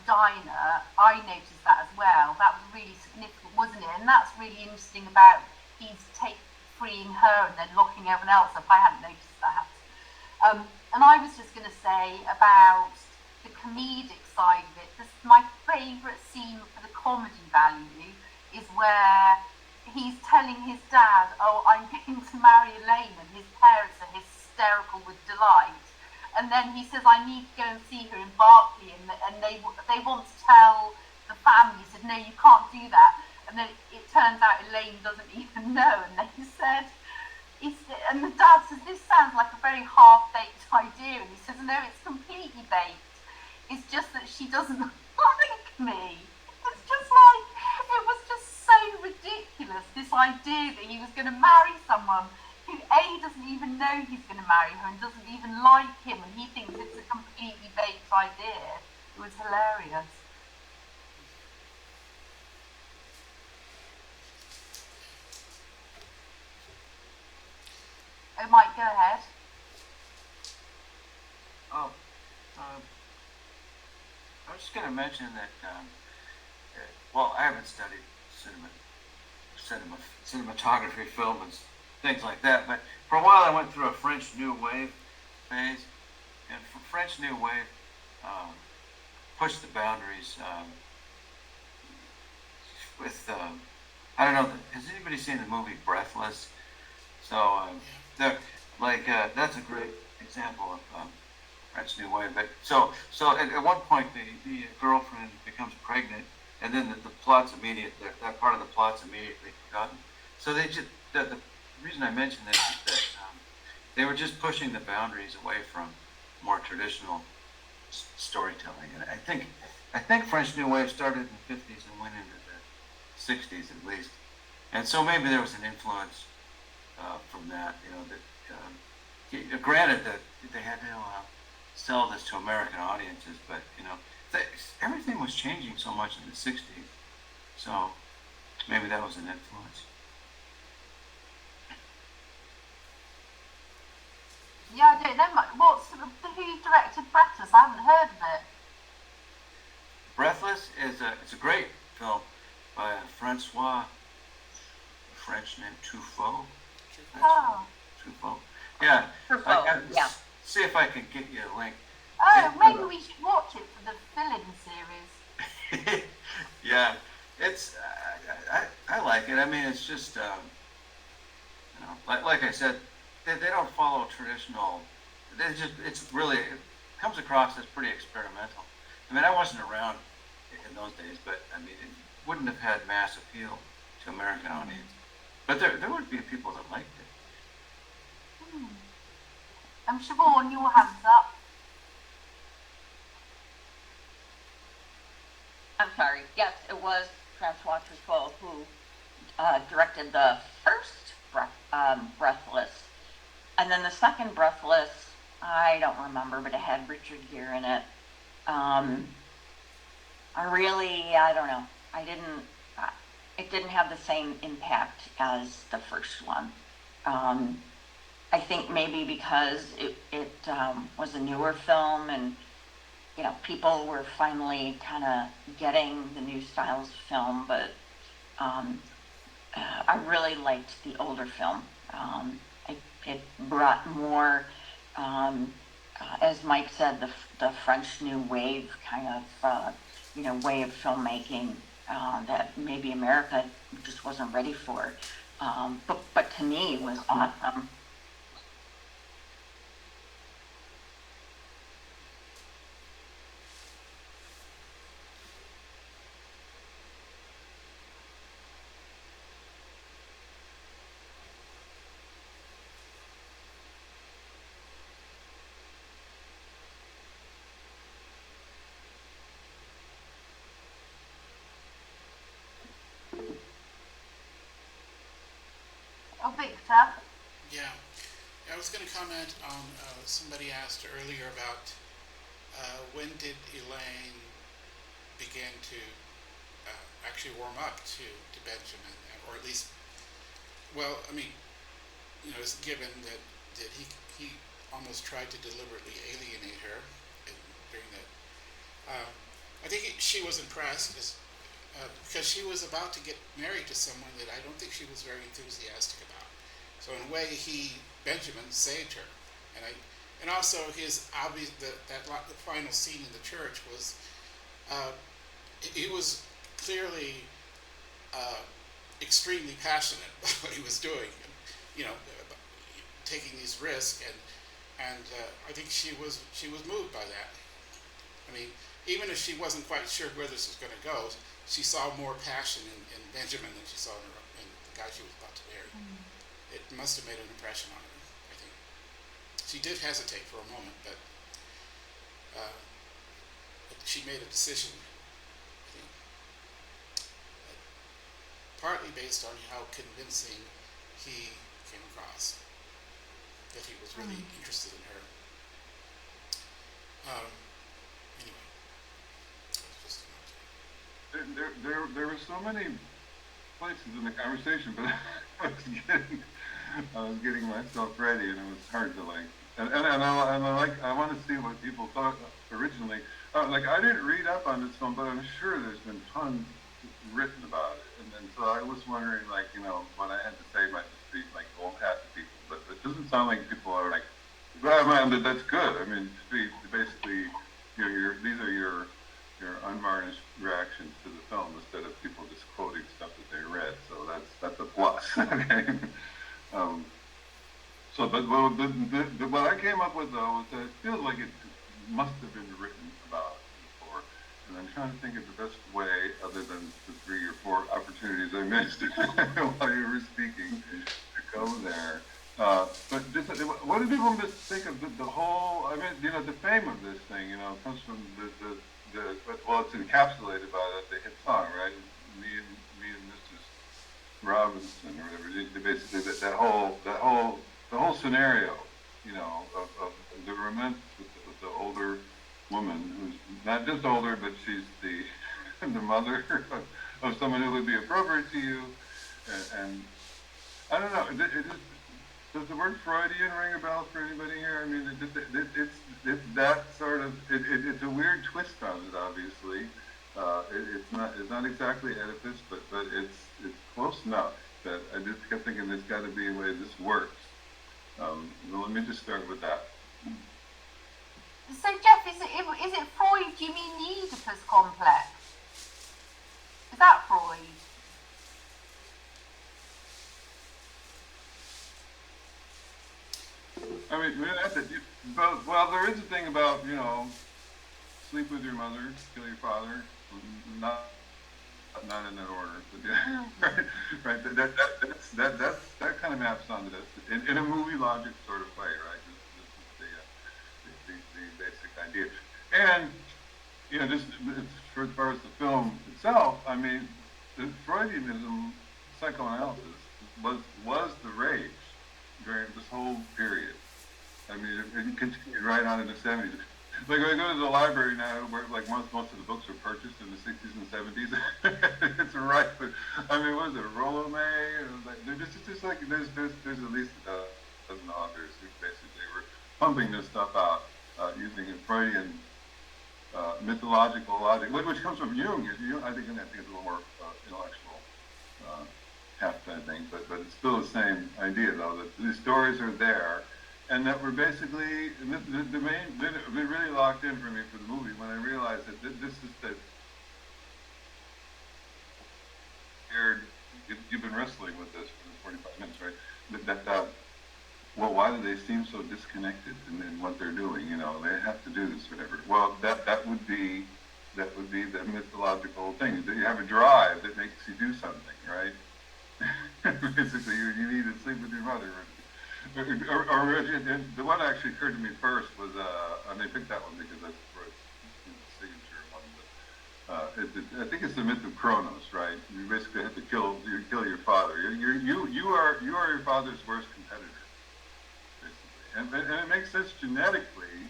diner, I noticed that as well. That was really significant, wasn't it? And that's really interesting about he's freeing her and then locking everyone else up. I hadn't noticed that. And I was just going to say about the comedic side of it. My favourite scene for the comedy value is where he's telling his dad, "Oh, I'm going to marry Elaine," and his parents are hysterical with delight. And then he says, "I need to go and see her in Berkeley," and they want to tell the family. He said, "No, you can't do that." And then it turns out Elaine doesn't even know. And they said, and the dad says, "This sounds like a very half-baked idea." And he says, "No, it's completely baked. It's just that she doesn't like me." It's just like, it was just so ridiculous, this idea that he was going to marry someone who A, doesn't even know he's going to marry her and doesn't even like him, and he thinks it's a completely baked idea. It was hilarious. Oh, Mike, go ahead. I was just going to mention that, well, I haven't studied cinematography, film, and things like that, but for a while I went through a French New Wave phase, and French New Wave pushed the boundaries with, I don't know, has anybody seen the movie Breathless? So that's a great example of French New Wave. But so at one point the girlfriend becomes pregnant, and then the plot's immediate. That part of the plot's immediately forgotten. So the reason I mention this is that they were just pushing the boundaries away from more traditional storytelling. And I think French New Wave started in the 50s and went into the 60s at least. And so maybe there was an influence from that. Granted that they had to sell this to American audiences, but everything was changing so much in the 60s. So maybe that was an influence. Yeah, I don't know much. Who directed Breathless? I haven't heard of it. Breathless it's a great film by Francois, French name Truffaut. Oh. Truffaut. Yeah. Truffaut, yeah. See if I can get you a link. Oh, maybe we should watch it for the Philm series. Yeah, it's I like it. I mean, it's just like I said, they don't follow traditional. It comes across as pretty experimental. I mean, I wasn't around in those days, but I mean, it wouldn't have had mass appeal to American audience. But there would be people that liked it. Siobhan, your hands up. I'm sorry. Yes, it was Francois Truffaut who directed the first Breathless. And then the second Breathless, I don't remember, but it had Richard Gere in it. I don't know. It didn't have the same impact as the first one. I think maybe because it was a newer film and, people were finally kind of getting the new styles of film, but I really liked the older film. It brought more, as Mike said, the French New Wave kind of, way of filmmaking that maybe America just wasn't ready for. But to me, it was awesome. Oh, Victor. Yeah. I was going to comment on somebody asked earlier about when did Elaine begin to actually warm up to Benjamin, or at least, well, I mean, it's given that he almost tried to deliberately alienate her during that. I think she was impressed because she was about to get married to someone that I don't think she was very enthusiastic about. So in a way, Benjamin saved her, and also his obvious the final scene in the church was he was clearly extremely passionate about what he was doing, taking these risks, and I think she was moved by that. I mean, even if she wasn't quite sure where this was going to go, she saw more passion in Benjamin than she saw in the guy she was about to marry. It must have made an impression on her, I think. She did hesitate for a moment, but she made a decision, I think, partly based on how convincing he came across, that he was really interested in her. Anyway, that was just there were so many places in the conversation, but I was getting myself ready, and it was hard to I want to see what people thought originally. I didn't read up on this film, but I'm sure there's been tons written about it, and so I was wondering, what I had to say might just be old hat to people, but it doesn't sound like people are that's good. I mean, basically, these are your unvarnished reactions to the film instead of people just quoting stuff that they read. So that's a plus. Okay. So, but well, what I came up with though was that it feels like it must have been written about before, and I'm trying to think of the best way, other than the 3 or 4 opportunities I missed while you were speaking, to go there. But just, what do people think of the whole? I mean, the fame of this thing, comes from well, it's encapsulated by the hit song, right? Me and Mrs. Robinson or whatever. Basically, the whole scenario, of the romance with the older woman who's not just older, but she's the the mother of someone who would be appropriate to you, and I don't know. Does the word Freudian ring a bell for anybody here? I mean, it's that sort of. It's a weird twist on it, obviously. It's not exactly Oedipus, but it's close enough that I just kept thinking there's got to be a way this works. Well, let me just start with that. So Jeff, is it Freud? Do you mean the Oedipus complex? Is that Freud? I mean, well, there is a thing about, sleep with your mother, kill your father, not in that order, but yeah, right. That kind of maps onto this in a movie logic sort of way, right? This is the basic idea, and just as far as the film itself, I mean, the Freudianism, psychoanalysis was the rage during this whole period. I mean, it continued right on in the 70s. Like, when I go to the library now, where like most of the books were purchased in the 60s and 70s, it's right. But I mean, what is it, Rollo May? There's just like there's at least a dozen authors who basically were pumping this stuff out using a Freudian mythological logic, which comes from Jung. I think it's a little more intellectual heft, I think, but it's still the same idea, though, that these stories are there. And that we're basically, the main, it really locked in for me for the movie when I realized that this is the, you've been wrestling with this for 45 minutes, right? Well, why do they seem so disconnected in what they're doing? They have to do this, whatever. Well, that would be the mythological thing. That you have a drive that makes you do something, right? Basically, you need to sleep with your mother. Or the one that actually occurred to me first was, and they picked that one because that's the signature one. But I think it's the myth of Kronos, right? You basically have to kill your father. You are your father's worst competitor, basically, and it makes sense genetically,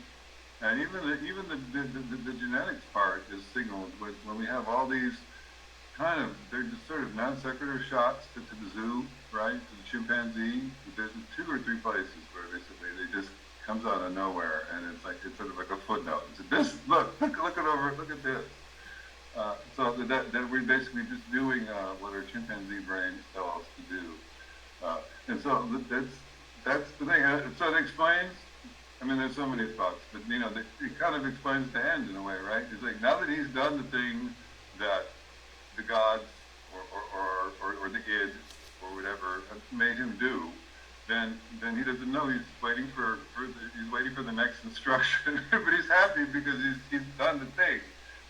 and even the genetics part is signaled when we have all these they're just sort of non sequitur shots to the zoo, right? To the chimpanzee. There's 2 or 3 places where basically they just comes out of nowhere, and it's sort of like a footnote. It's this look it over, look at this. So that we're basically just doing what our chimpanzee brains tell us to do, and so that's the thing. So it explains. I mean, there's so many thoughts, but it kind of explains the end in a way, right? It's like now that he's done the thing that the gods or the id or whatever made him do, then he doesn't know. He's waiting for the next instruction, but he's happy because he's done the thing.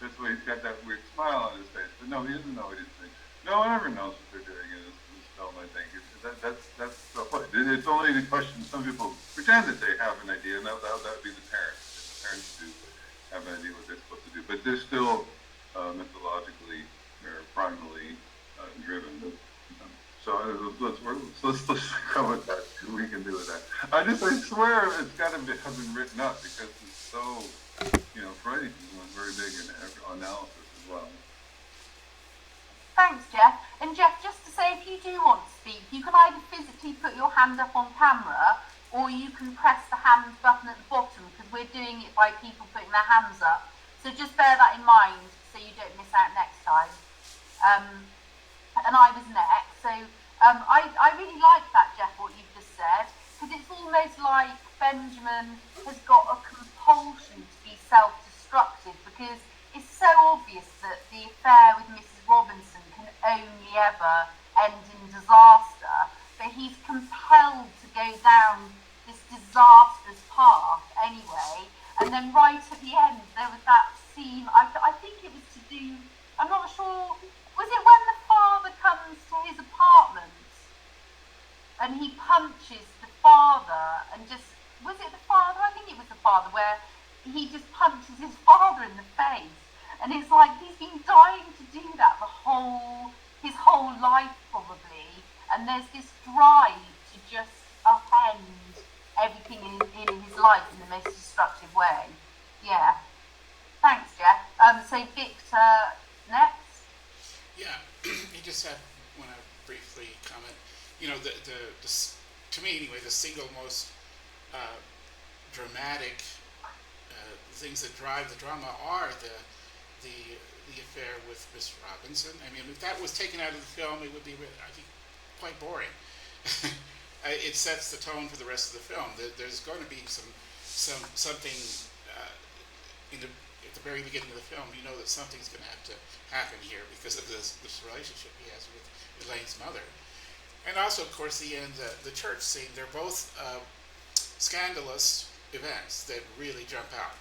That's why he's got that weird smile on his face. But no, he doesn't know what he's doing. No one ever knows what they're doing in this film. I think that's the point. It's only the question. Some people pretend that they have an idea, and that would be the parents. The parents do have an idea what they're supposed to do, but they're still mythologically or primally driven. So let's go with that. We can do with that. I swear it's got to have been written up because it's so, Freudian was very big in analysis as well. Thanks, Jeff. And Jeff, just to say, if you do want to speak, you can either physically put your hand up on camera, or you can press the hand button at the bottom, because we're doing it by people putting their hands up. So just bear that in mind, so you don't miss out next time. And I was next, so I really like that, Jeff, what you've just said, because it's almost like Benjamin has got a compulsion to be self-destructive, because it's so obvious that the affair with Mrs. Robinson can only ever end in disaster, but he's compelled to go down disastrous path anyway. And then right at the end, there was that scene, I think it was to do, I'm not sure, was it when the father comes to his apartment and he punches the father and just, was it the father? I think it was the father, where he just punches his father in the face. And it's like he's been dying to do that his whole life probably. And there's this drive to just upend everything in his life in the most destructive way. Yeah. Thanks, Jeff. So Victor, next. Yeah, you just had want to briefly comment. You know, the to me anyway, the single most dramatic things that drive the drama are the affair with Miss Robinson. I mean, if that was taken out of the film, it would be, I think, quite boring. It sets the tone for the rest of the film. There's going to be something at the very beginning of the film. You know that something's going to have to happen here because of this relationship he has with Elaine's mother. And also, of course, the church scene. They're both scandalous events that really jump out.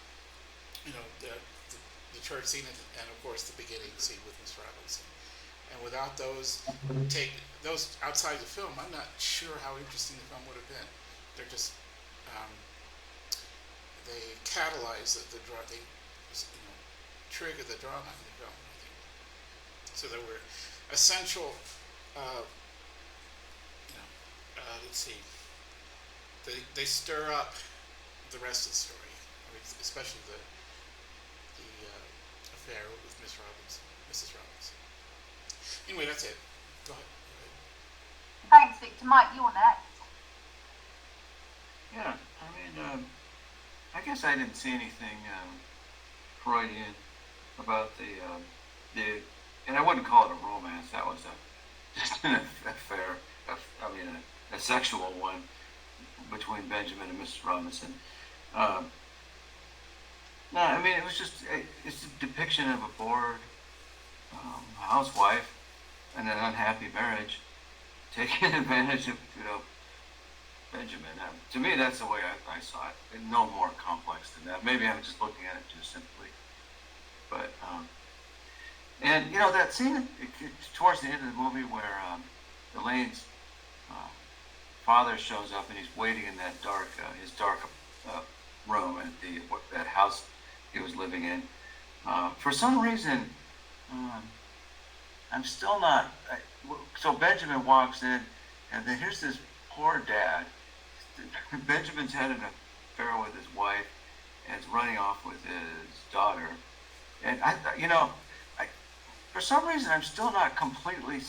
You know, the church scene and of course the beginning scene with Miss Robinson. And without those outside the film, I'm not sure how interesting the film would have been. They're just they catalyze the drama. They trigger the drama in the film, I think. So there were essential. Let's see. They stir up the rest of the story. I mean, especially the affair with Mrs. Robinson. Anyway, that's it. Go ahead. Thanks, Victor. Mike, you're next. Yeah, I mean, I guess I didn't see anything Freudian about the, and I wouldn't call it a romance. That was just an affair. A sexual one between Benjamin and Mrs. Robinson. No, I mean, it was just, it's a depiction of a bored housewife and an unhappy marriage taking advantage of, Benjamin. To me, that's the way I saw it. No more complex than that. Maybe I'm just looking at it too simply. But, and, that scene towards the end of the movie where Elaine's father shows up and he's waiting in that his dark room at that house he was living in. For some reason, I'm still not. So Benjamin walks in, and then here's this poor dad. Benjamin's had an affair with his wife, and is running off with his daughter. And for some reason, I'm still not completely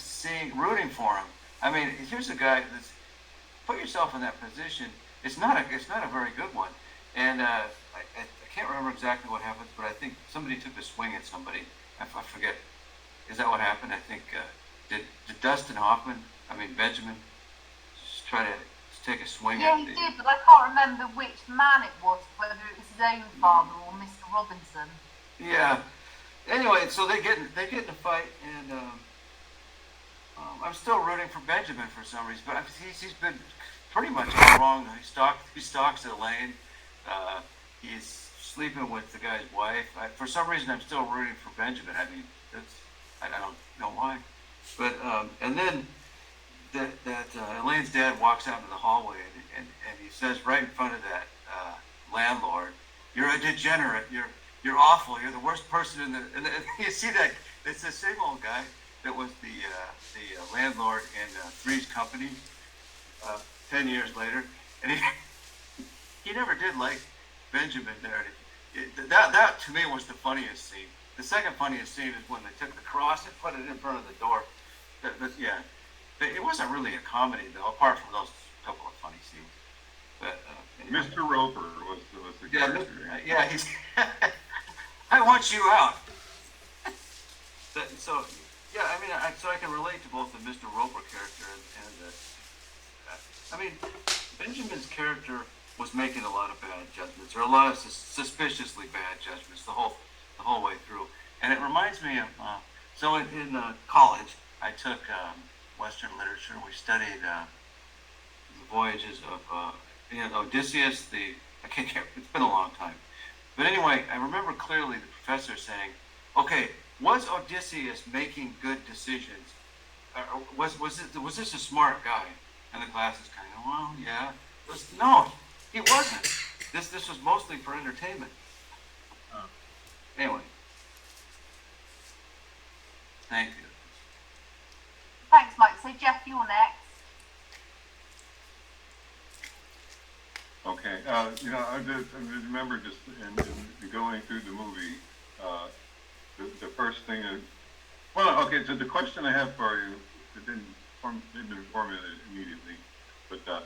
rooting for him. I mean, here's a guy that's. Put yourself in that position. It's not a very good one. And I can't remember exactly what happened, but I think somebody took a swing at somebody. I forget. Is that what happened? I think did Dustin Hoffman? Benjamin, just try to take a swing yeah, at he did, but I can't remember which man it was, whether it was his own father or Mr. Robinson. Yeah. Anyway, so they get in a fight, and I'm still rooting for Benjamin for some reason, but he's been pretty much all wrong. He stalks Elaine. He's sleeping with the guy's wife. For some reason, I'm still rooting for Benjamin. I mean, I don't know why. But and then that Elaine's dad walks out into the hallway and he says right in front of that landlord, "You're a degenerate. You're awful. You're the worst person in the." And you see that it's the same old guy that was the landlord in Three's Company 10 years later, and he never did like Benjamin there. That to me was the funniest scene. The second funniest scene is when they took the cross and put it in front of the door. It wasn't really a comedy though, apart from those couple of funny scenes. But anyway. Mr. Roper was the character. Yeah, he's. I want you out. So. Yeah, I mean, so I can relate to both the Mr. Roper character and Benjamin's character was making a lot of bad judgments, or a lot of suspiciously bad judgments the whole way through. And it reminds me of, so in college, I took Western literature. We studied the voyages of and Odysseus, I can't, it's been a long time. But anyway, I remember clearly the professor saying, okay, was Odysseus making good decisions? Was this a smart guy? And the class is kind of, well, yeah. No, he wasn't. This was mostly for entertainment. Anyway. Thank you. Thanks, Mike. So, Jeff, you're next. Okay, I just remember just in going through the movie, the first thing is, well, okay, so the question I have for you, it didn't formulated immediately, but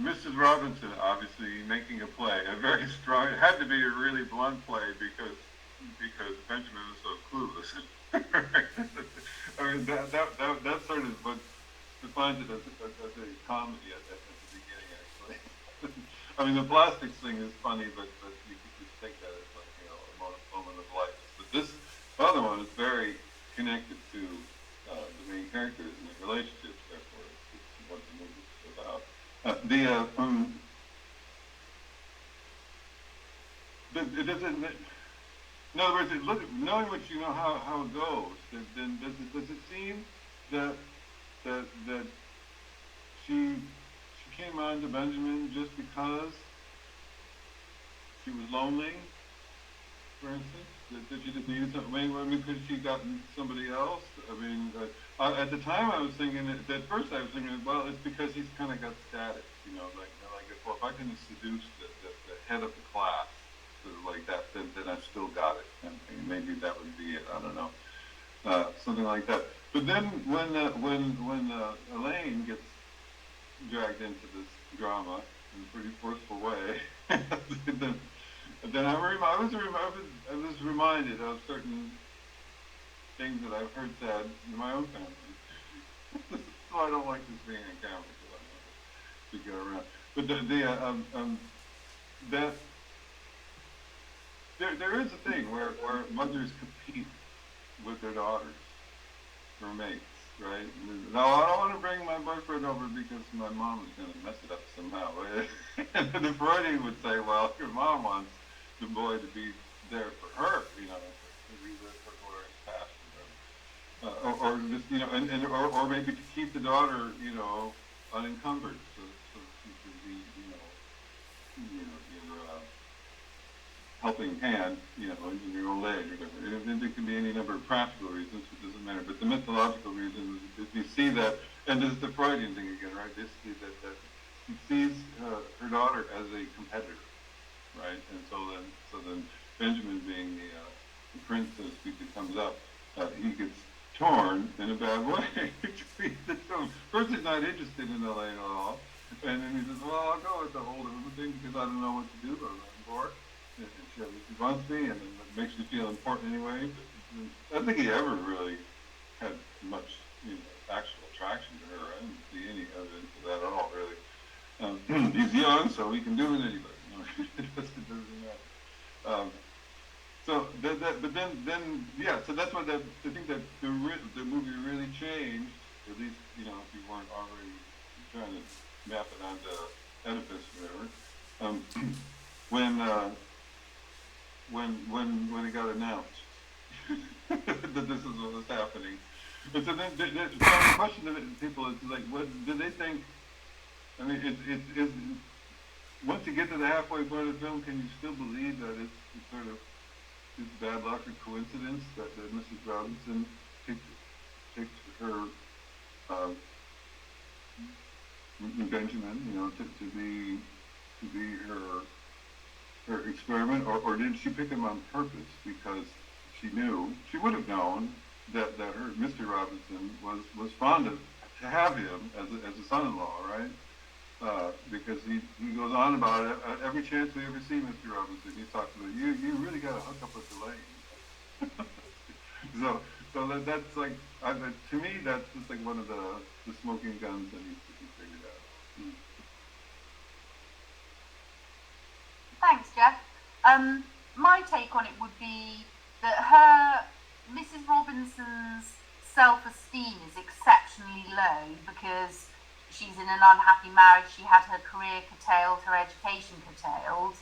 Mrs. Robinson obviously making a play, a very strong, it had to be a really blunt play because Benjamin was so clueless. I mean, that sort of what defines it as a comedy at the beginning, actually. I mean, the plastics thing is funny, but you could just take that as like, a moment of life. But this other one is very connected to the main characters and their relationships, therefore it's what the movie is about. It doesn't, in other words, knowing what you know how it goes, then does it seem that she came on to Benjamin just because she was lonely, for instance? That she just needed something? I mean, could she gotten somebody else? I mean, at the time I was thinking, at first I was thinking, well, it's because he's kind of got status, like well, if I can seduce the head of the class, sort of like that, then I've still got it, and maybe that would be it. I don't know, something like that. But then when Elaine gets dragged into this drama in a pretty forceful way, then I was reminded of certain things that I've heard said in my own family. So I don't like this being a camera to go around. But there is a thing where mothers compete with their daughters for mates, right? No, I don't want to bring my boyfriend over because my mom is going to mess it up somehow. And the Freudian would say, well, your mom wants the boy to be there for her, to be there for her passion, or just, or maybe to keep the daughter, unencumbered, so she could be, your helping hand, in your old age or whatever. There can be any number of practical reasons, it doesn't matter. But the mythological reason is you see that, and this is the Freudian thing again, right? That she sees her daughter as a competitor, right? And so then Benjamin, being the prince, so to speak, that comes up, he gets torn in a bad way. First, he's not interested in Elaine at all, and then he says, "Well, I'll go with the older woman thing because I don't know what to do, but I'm bored." And she wants me, and it makes me feel important anyway. But I don't think he ever really had much, actual attraction to her. I didn't see any evidence of that at all, really. He's young, so he can do with anybody. It doesn't matter. But then, yeah. So that's what I think that the movie really changed. At least, if you weren't already trying to map it onto Oedipus or whatever. When it got announced that this is what was happening. And so then the question to people is like, what do they think? I mean, it's once you get to the halfway point of the film, can you still believe that it's sort of this bad luck or coincidence that Mrs. Robinson picked her Benjamin, to be her experiment, or did she pick him on purpose because she would have known that her Mr. Robinson was fond to have him as a son-in-law, right? Because he goes on about it every chance we ever see Mr. Robinson. He's talking about you really got to hook up with Elaine. so that's like, to me, that's just like one of the smoking guns that needs to be figured out. Thanks, Jeff. My take on it would be that Mrs. Robinson's self-esteem is exceptionally low because she's in an unhappy marriage, she had her career curtailed, her education curtailed,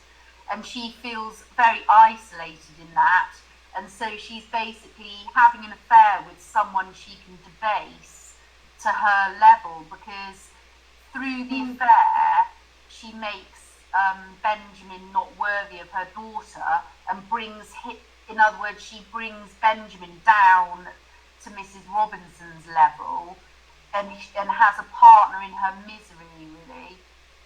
and she feels very isolated in that, and so she's basically having an affair with someone she can debase to her level, because through the affair she makes Benjamin not worthy of her daughter, and in other words, she brings Benjamin down to Mrs. Robinson's level, and has a partner in her misery, really.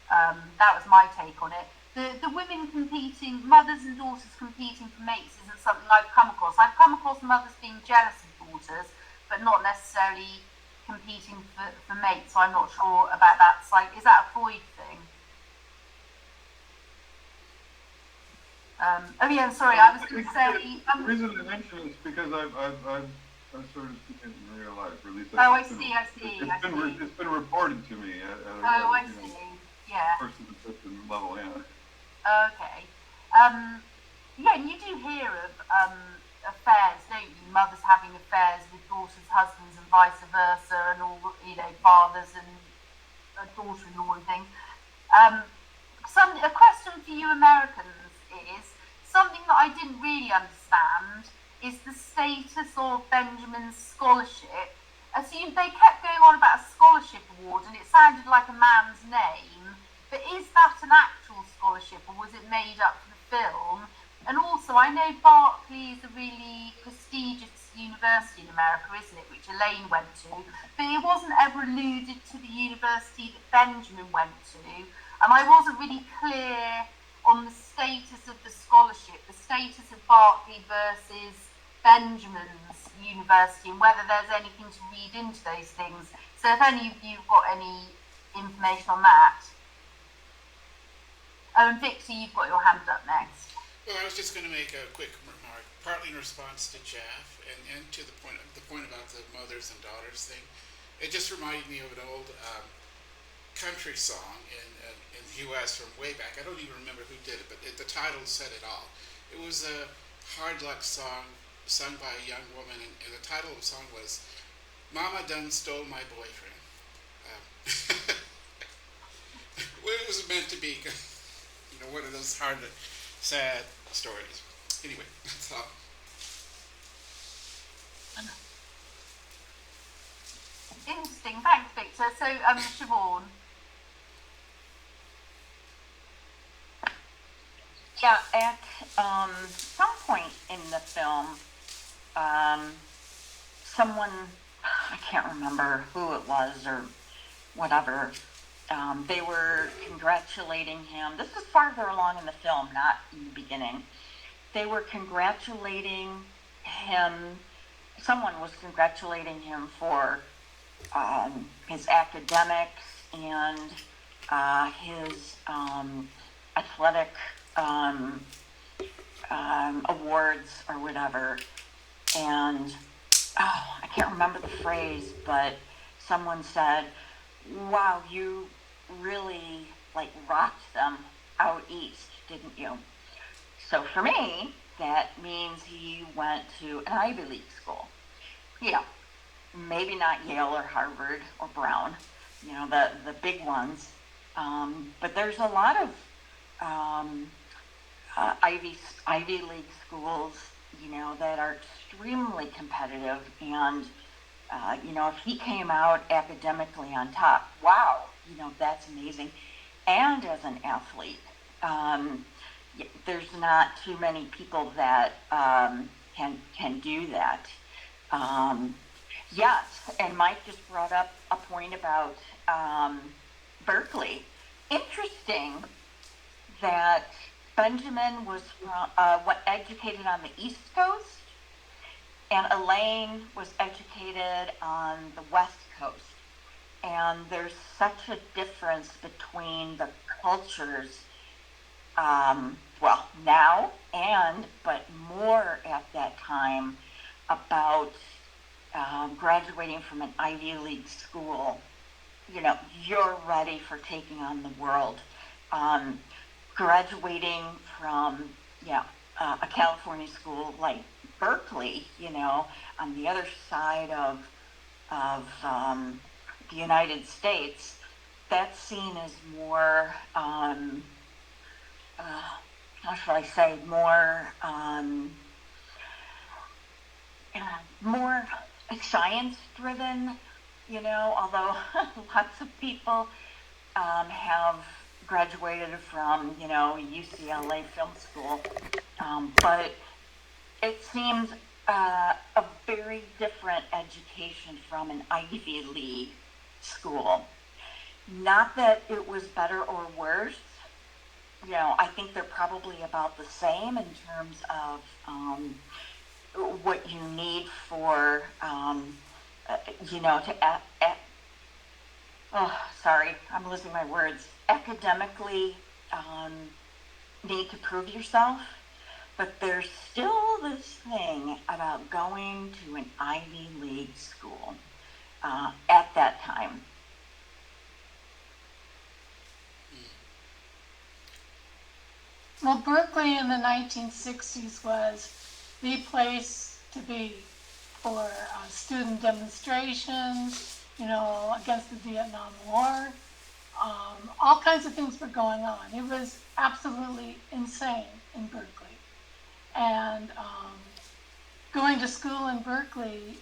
That was my take on it. The women competing, mothers and daughters competing for mates, isn't something I've come across. I've come across mothers being jealous of daughters, but not necessarily competing for mates, so I'm not sure about that. So, is that a Freud thing? Oh yeah, sorry, I was going to say... the reason I mention it is because I've sort of seen it in real life, or at least I see. It's been reported to me at I see. Yeah. person-to-person level, yeah. Okay. Yeah, and you do hear of affairs, don't you? Mothers having affairs with daughters' husbands and vice versa, and all, fathers and a daughter-in-law and things. A question for you Americans is, something that I didn't really understand is the status of Benjamin's scholarship. They kept going on about a scholarship award, and it sounded like a man's name, but is that an actual scholarship, or was it made up for the film? And also, I know Berkeley is a really prestigious university in America, isn't it, which Elaine went to, but it wasn't ever alluded to the university that Benjamin went to, and I wasn't really clear on the status of the scholarship, the status of Berkeley versus Benjamin's university, and whether there's anything to read into those things. So if any of you have got any information on that. Oh, and Victor, you've got your hand up next. Well, I was just going to make a quick remark, partly in response to Jeff, and to the point about the mothers and daughters thing. It just reminded me of an old country song in the U.S. from way back. I don't even remember who did it, but the title said it all. It was a hard luck song sung by a young woman, and the title of the song was "Mama Done Stole My Boyfriend." It was meant to be, one of those hard, sad stories. Anyway, that's all. Interesting, thanks, Victor. So, Siobhan. Yeah, at some point in the film, someone, I can't remember who it was or whatever, they were congratulating him. This is farther along in the film, not in the beginning. They were congratulating him, someone was congratulating him for his academics and his athletic awards or whatever, and I can't remember the phrase, but someone said, "Wow, you really rocked them out east, didn't you?" So for me, that means he went to an Ivy League school. Maybe not Yale or Harvard or Brown, the big ones, but there's a lot of Ivy League schools, that are extremely competitive, and if he came out academically on top, wow, that's amazing. And as an athlete, there's not too many people that can do that. Yes, and Mike just brought up a point about Berkeley. Interesting that Benjamin was educated on the East Coast, and Elaine was educated on the West Coast. And there's such a difference between the cultures, now but more at that time, about graduating from an Ivy League school. You're ready for taking on the world. Graduating from a California school like Berkeley, on the other side of the United States, that scene is more, how should I say, more science driven, although lots of people have graduated from, UCLA Film School, but it seems a very different education from an Ivy League school. Not that it was better or worse. I think they're probably about the same in terms of what you need for, sorry, I'm losing my words. Academically, need to prove yourself, but there's still this thing about going to an Ivy League school at that time. Well, Berkeley in the 1960s was the place to be for student demonstrations, against the Vietnam War. All kinds of things were going on. It was absolutely insane in Berkeley. And going to school in Berkeley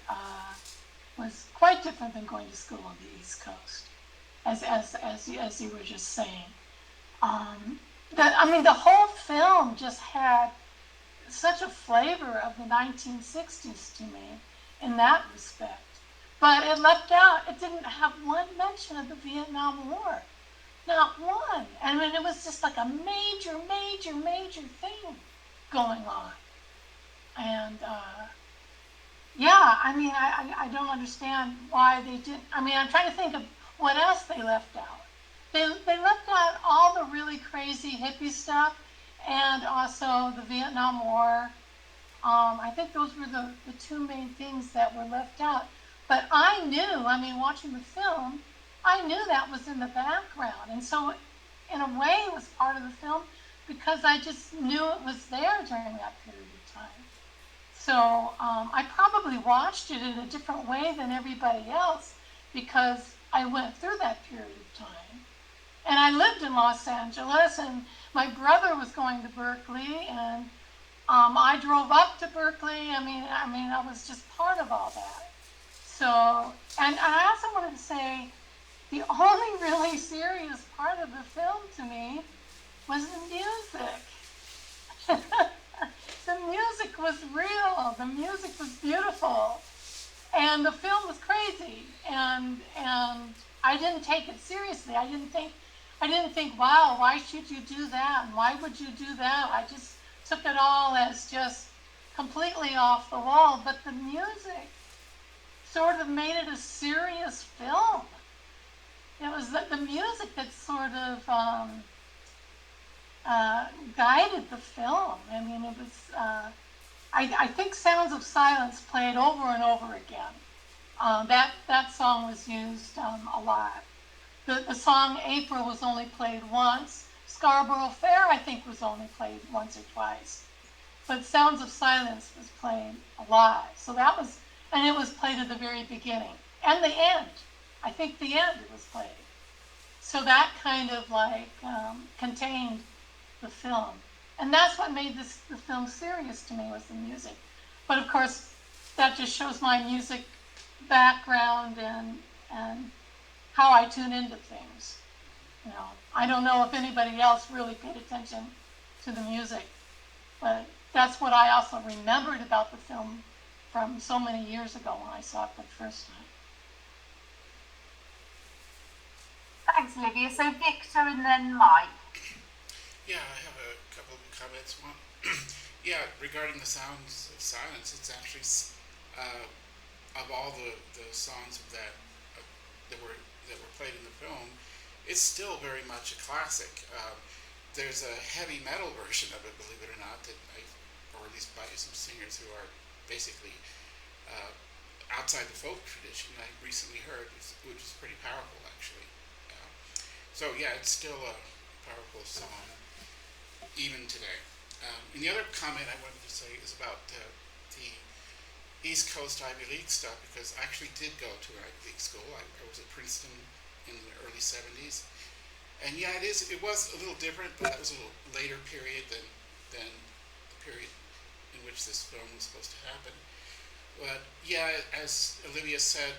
was quite different than going to school on the East Coast, as you were just saying. The whole film just had such a flavor of the 1960s to me in that respect. But it left out, it didn't have one mention of the Vietnam War. Not one. It was just like a major, major, major thing going on. And, I don't understand why they didn't. I'm trying to think of what else they left out. They left out all the really crazy hippie stuff and also the Vietnam War. I think those were the two main things that were left out. But I knew, watching the film, I knew that was in the background. And so, in a way, it was part of the film because I just knew it was there during that period of time. So, I probably watched it in a different way than everybody else because I went through that period of time. And I lived in Los Angeles, and my brother was going to Berkeley, and I drove up to Berkeley. I was just part of all that. So, and I also wanted to say, the only really serious part of the film to me was the music. The music was real. The music was beautiful, and the film was crazy. And I didn't take it seriously. I didn't think, wow, why should you do that? And why would you do that? I just took it all as just completely off the wall. But the music sort of made it a serious film. It was the music that sort of guided the film. It was, I think Sounds of Silence played over and over again. That song was used a lot. The song April was only played once. Scarborough Fair, I think, was only played once or twice. But Sounds of Silence was played a lot. So that was, and it was played at the very beginning. And the end. I think the end it was played. So that kind of contained the film. And that's what made the film serious to me, was the music. But of course, that just shows my music background and how I tune into things. I don't know if anybody else really paid attention to the music, but that's what I also remembered about the film from so many years ago when I saw it for the first time. Thanks, Olivia. So Victor and then Mike. Yeah, I have a couple of comments. One, regarding the Sounds of Silence, it's actually of all the songs that were played in the film, it's still very much a classic. There's a heavy metal version of it, believe it or not, or at least by some singers who are basically outside the folk tradition. I recently heard, which is pretty powerful, actually. It's still a powerful song, even today. And the other comment I wanted to say is about the East Coast Ivy League stuff, because I actually did go to an Ivy League school. I was at Princeton in the early 70s. And yeah, it was a little different, but that was a little later period than the period in which this film was supposed to happen. But yeah, as Olivia said,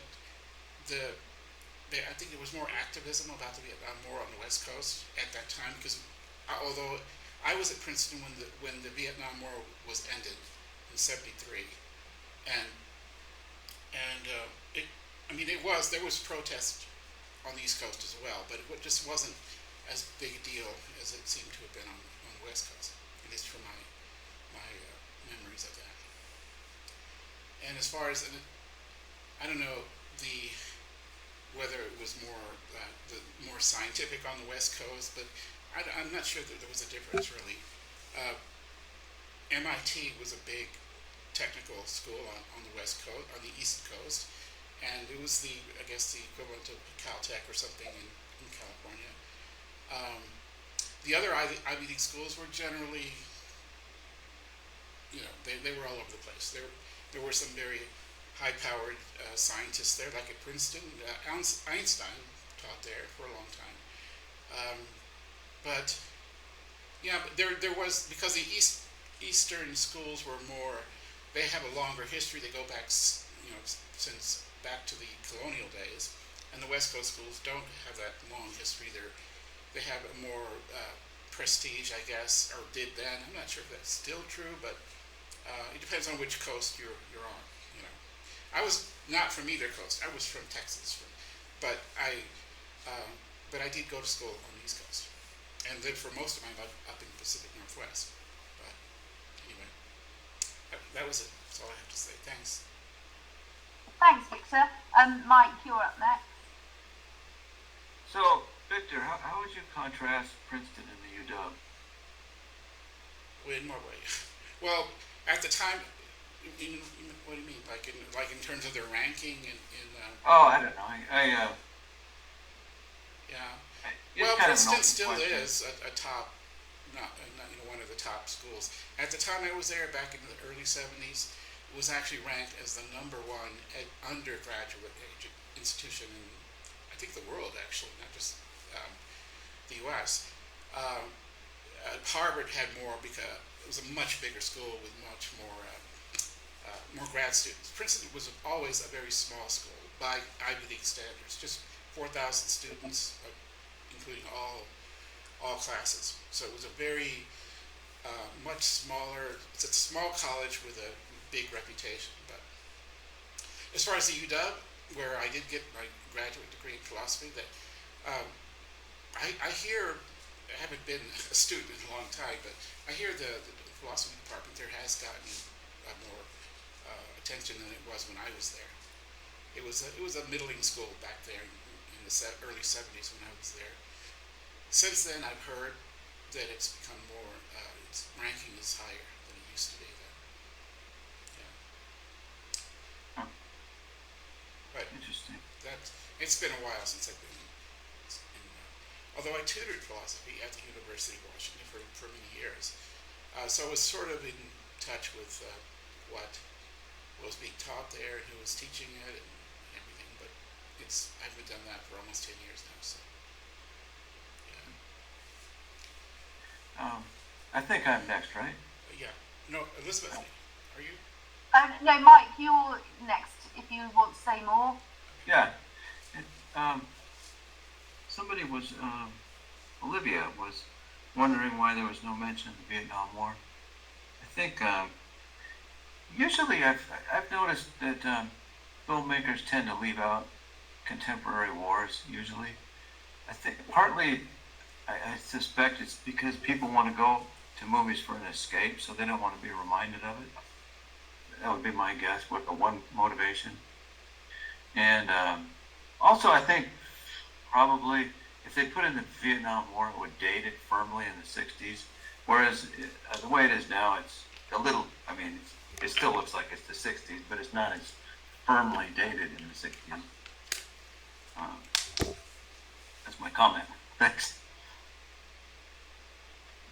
I think there was more activism about the Vietnam War on the West Coast at that time, because although I was at Princeton when the Vietnam War was ended in '73, and there was protest on the East Coast as well, but it just wasn't as big a deal as it seemed to have been on the West Coast, at least from my memories of that. And as far as, I don't know whether it was more scientific on the West Coast, but I'm not sure that there was a difference really. MIT was a big technical school on the West Coast, on the East Coast, and it was the equivalent of Caltech or something in California. The other Ivy League schools were generally, they were all over the place. There were some very high-powered scientists there, like at Princeton. Einstein taught there for a long time. But there was, because the Eastern schools were more, they have a longer history. They go back, since back to the colonial days, and the West Coast schools don't have that long history. They have a more prestige, I guess, or did then. I'm not sure if that's still true, but it depends on which coast you're on. I was not from either coast. I was from Texas, but I did go to school on the East Coast, and lived for most of my life up in the Pacific Northwest. But anyway, that was it. That's all I have to say. Thanks. Thanks, Victor. Mike, you're up next. So, Victor, how would you contrast Princeton and the UW? In what way? Well, at the time, what do you mean? Like in terms of their ranking I don't know. Yeah. Well, Princeton still is a top, not one of the top schools. At the time I was there, back in the early '70s, it was actually ranked as the #1 undergraduate institution in, I think, the world, actually, not just the U.S. Harvard had more because it was a much bigger school with much more grad students. Princeton was always a very small school by Ivy League standards, just 4,000 students, including all classes. So it was a very much smaller. It's a small college with a big reputation. But as far as the UW, where I did get my graduate degree in philosophy, that I hear, I haven't been a student in a long time, but I hear the philosophy department there has gotten more attention than it was when I was there. It was a middling school back there in the early '70s when I was there. Since then, I've heard that it's become more, its ranking is higher than it used to be then. Yeah. But Interesting. It's been a while since I've been although I tutored philosophy at the University of Washington for many years. So I was sort of in touch with what was being taught there and who was teaching it and everything, but I haven't done that for almost 10 years now, so yeah. I think I'm next, right? Yeah. No, Elizabeth, are you? No, Mike, you're next if you want to say more. Yeah. Somebody was, Olivia was wondering why there was no mention of the Vietnam War. I think usually I've noticed that filmmakers tend to leave out contemporary wars, usually. I think partly, I suspect it's because people want to go to movies for an escape, so they don't want to be reminded of it. That would be my guess, what the one motivation. And also, I think probably if they put in the Vietnam War, it would date it firmly in the 60s. Whereas the way it is now, it's a little, it still looks like it's the 60s, but it's not as firmly dated in the 60s. That's my comment. Thanks.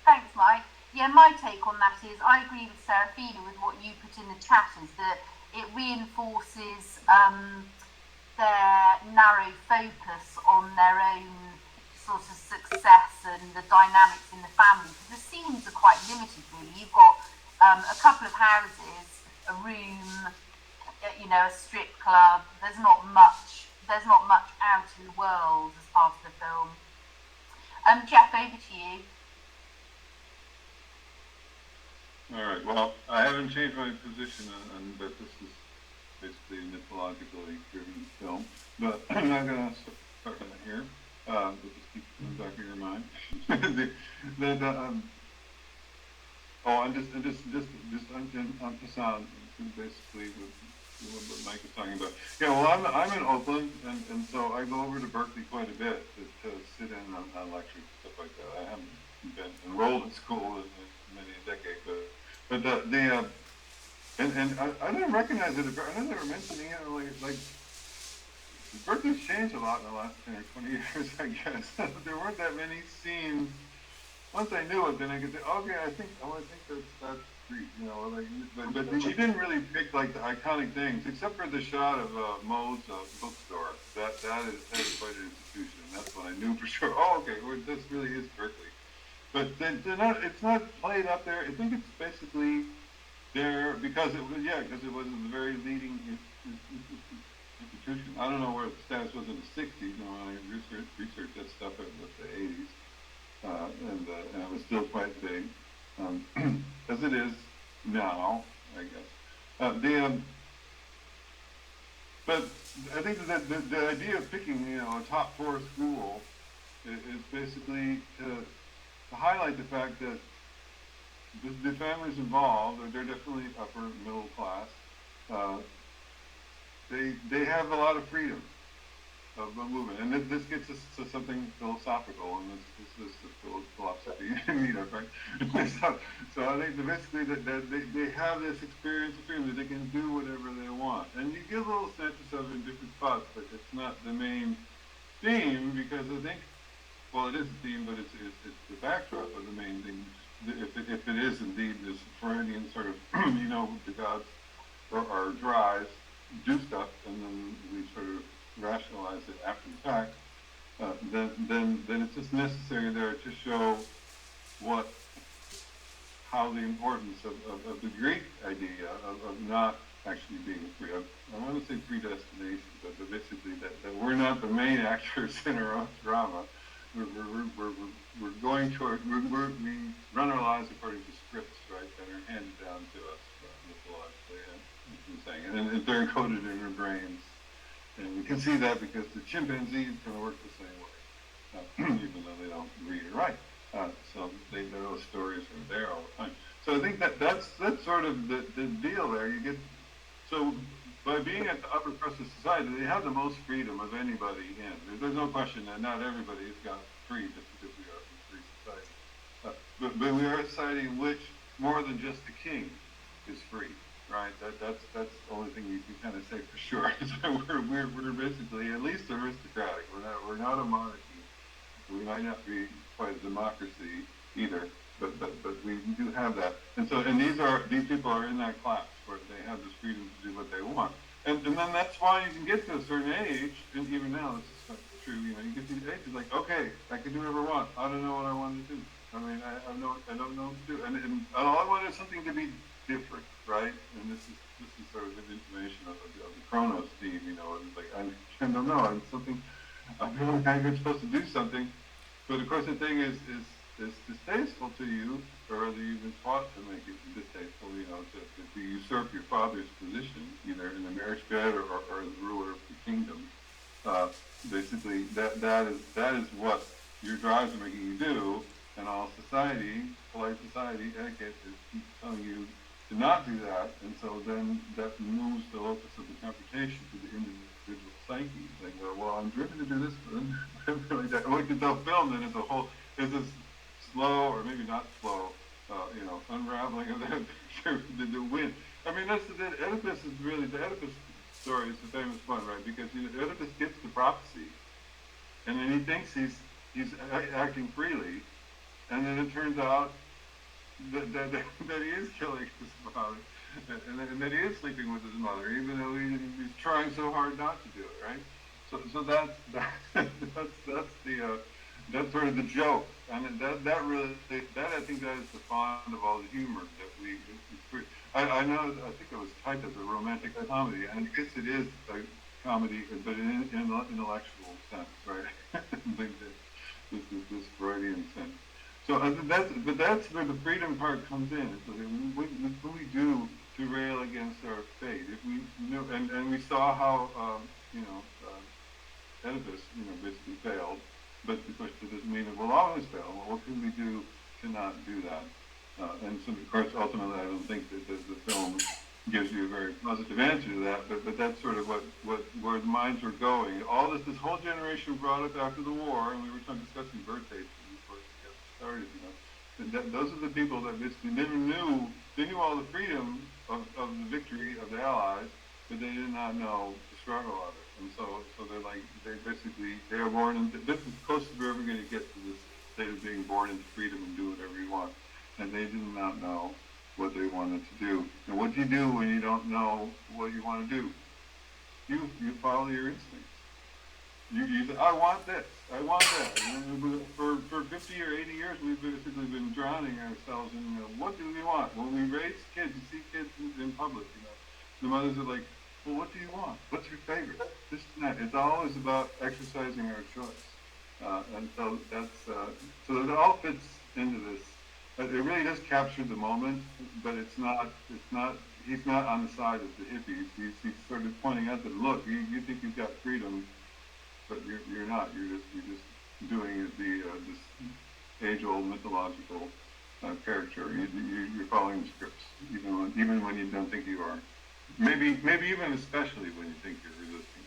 Thanks, Mike. Yeah, my take on that is I agree with Serafina with what you put in the chat, is that it reinforces their narrow focus on their own sort of success and the dynamics in the family. Because the scenes are quite limited, really. You've got a couple of houses, a room, a strip club. There's not much out in the world as part of the film. Jeff, over to you. All right. Well, I haven't changed my position on that this is basically a mythologically driven film, but I'm not going to start on here. But just keep in the back of your mind. On Hassan, basically what Mike was talking about. Yeah, well, I'm in Oakland, and so I go over to Berkeley quite a bit to sit in on lectures and stuff like that. I haven't been enrolled in school in many a decade, but I didn't recognize it. I know they were mentioning it like Berkeley's changed a lot in the last 10 or 20 years, I guess. There weren't that many scenes. Once I knew it, then I could say, okay, I think that's street, but he didn't really pick like the iconic things, except for the shot of Moe's bookstore. That is quite an institution. That's when I knew for sure. Oh, okay, this really is Berkeley. But it's not played up there. I think it's basically there because it was a very leading institution. I don't know where the status was in the 60s when I researched that stuff in the 80s. And it was still quite big, as it is now, I guess. But I think that the idea of picking, a top 4 school is basically to highlight the fact that the families involved, they're definitely upper middle class. They have a lot of freedom of movement, and this gets us to something philosophical, and this is the philosophy meetup, right? so I think that basically that they have this experience of freedom that they can do whatever they want, and you get little snatches of it in different spots, but it's not the main theme because I think, well, it is the theme, but it's the backdrop of the main thing. If it is indeed this Freudian sort of, the gods or drives do stuff, and then we sort of rationalize it after the fact, then it's just necessary there to show how the importance of the Greek idea of not actually being free. I want to say predestination, but basically that we're not the main actors in our own drama. We're going toward, we run our lives according to scripts, right, that are handed down to us mythologically, and they're encoded in our brains. And we can see that because the chimpanzees can work the same way, even though they don't read or write. So those stories are there all the time. So I think that's sort of the deal there. So by being at the upper crust of society, they have the most freedom of anybody in. There's no question that not everybody's got free just because we are a free society. But we are a society in which more than just the king is free. Right, that's the only thing you can kind of say for sure. we're basically at least aristocratic. We're not a monarchy. We might not be quite a democracy either, but we do have that. And these people are in that class where they have this freedom to do what they want. And then that's why you can get to a certain age, and even now this is true. You get to these ages like, okay, I can do whatever I want. I don't know what I want to do. I mean, I don't know what to do. And all I want is something to be different, right? And this is sort of an intimation of the Chronos theme, it's like I don't know, I feel like I'm supposed to do something, but of course the thing is distasteful to you, or rather you've been taught to make it distasteful, to usurp your father's position, either in the marriage bed or as the ruler of the kingdom. Basically, that is what your drives are making you do, and all society, polite society, etiquette is keep telling you to not do that, and so then that moves the locus of the computation to the individual psyche. Like, well, I'm driven to do this, but I'm driven like that. And what you can tell film then is this slow, or maybe not slow, unraveling of the wind. I mean, the Oedipus story is the famous one, right? Because Oedipus gets the prophecy, and then he thinks he's acting freely, and then it turns out that he is killing his father, and that he is sleeping with his mother, even though he's trying so hard not to do it, right? So that's the that's sort of the joke, and that really that I think that is the fond of all the humor that I know I think it was typed as a romantic comedy, and I guess it is a comedy, but in an intellectual sense, right? Like this Freudian sense. So that's where the freedom part comes in. So that when we do to rail against our fate, if we and we saw how Oedipus basically failed, but of course that doesn't mean it will always fail. Well, what can we do to not do that? And so of course ultimately I don't think that the film gives you a very positive answer to that, but that's sort of where the minds were going. All this whole generation brought up after the war, and we were discussing birthdays before it got started. And those are the people that basically never knew. They knew all the freedom of the victory of the Allies, but they did not know the struggle of it. And so they are born into this is the closest we're ever going to get to this state of being born into freedom and do whatever you want. And they did not know what they wanted to do. And what do you do when you don't know what you want to do? You follow your instincts. You say, I want this, I want that. And for 50 or 80 years, we've basically been drowning ourselves in, what do we want? When we raise kids, you see kids in public, the mothers are like, well, what do you want? What's your favorite? This and that. It's always about exercising our choice. And so so it all fits into this. It really does capture the moment, but he's not on the side of the hippies. He's sort of pointing out that, look, you think you've got freedom, but you're not. You're just doing it this age-old mythological character. You're following the scripts, even when you don't think you are. Maybe even especially when you think you're resisting.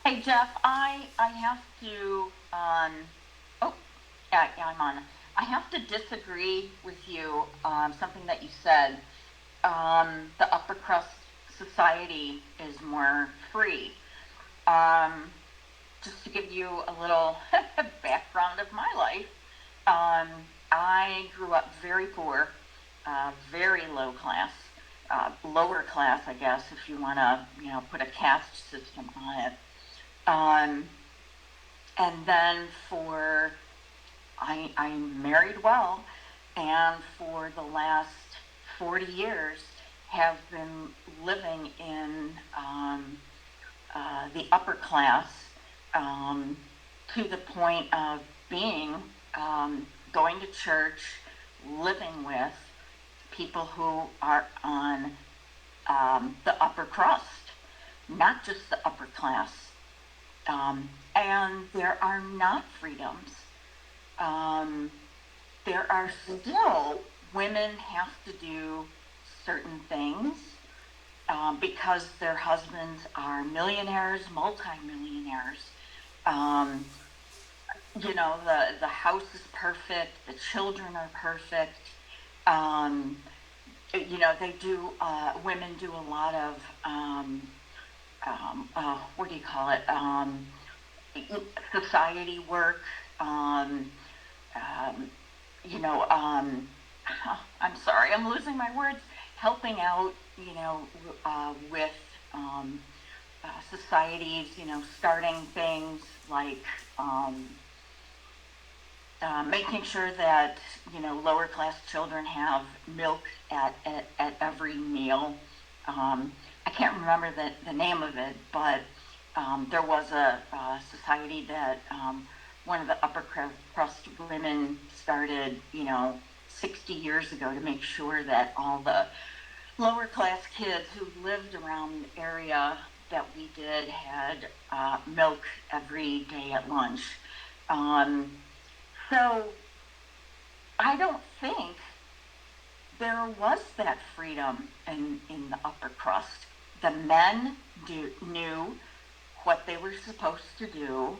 Hey Jeff, I have to oh yeah, I'm on. I have to disagree with you on something that you said. The upper crust society is more free. Just to give you a little background of my life, I grew up very poor, very low class, lower class, I guess, if you want to, put a caste system on it. And then I married well, and for the last 40 years have been living in the upper class, to the point of being, going to church, living with people who are on the upper crust, not just the upper class. And there are not freedoms. There are still, women have to do certain things because their husbands are millionaires, multimillionaires. The house is perfect, the children are perfect. They do, women do a lot of, what do you call it? Society work. I'm sorry, I'm losing my words. Helping out, with societies, starting things like making sure that, lower class children have milk at every meal. I can't remember the name of it, but there was a society that one of the upper crust women started, 60 years ago to make sure that all the lower class kids who lived around the area that we did had milk every day at lunch. So I don't think there was that freedom in the upper crust. The men knew what they were supposed to do.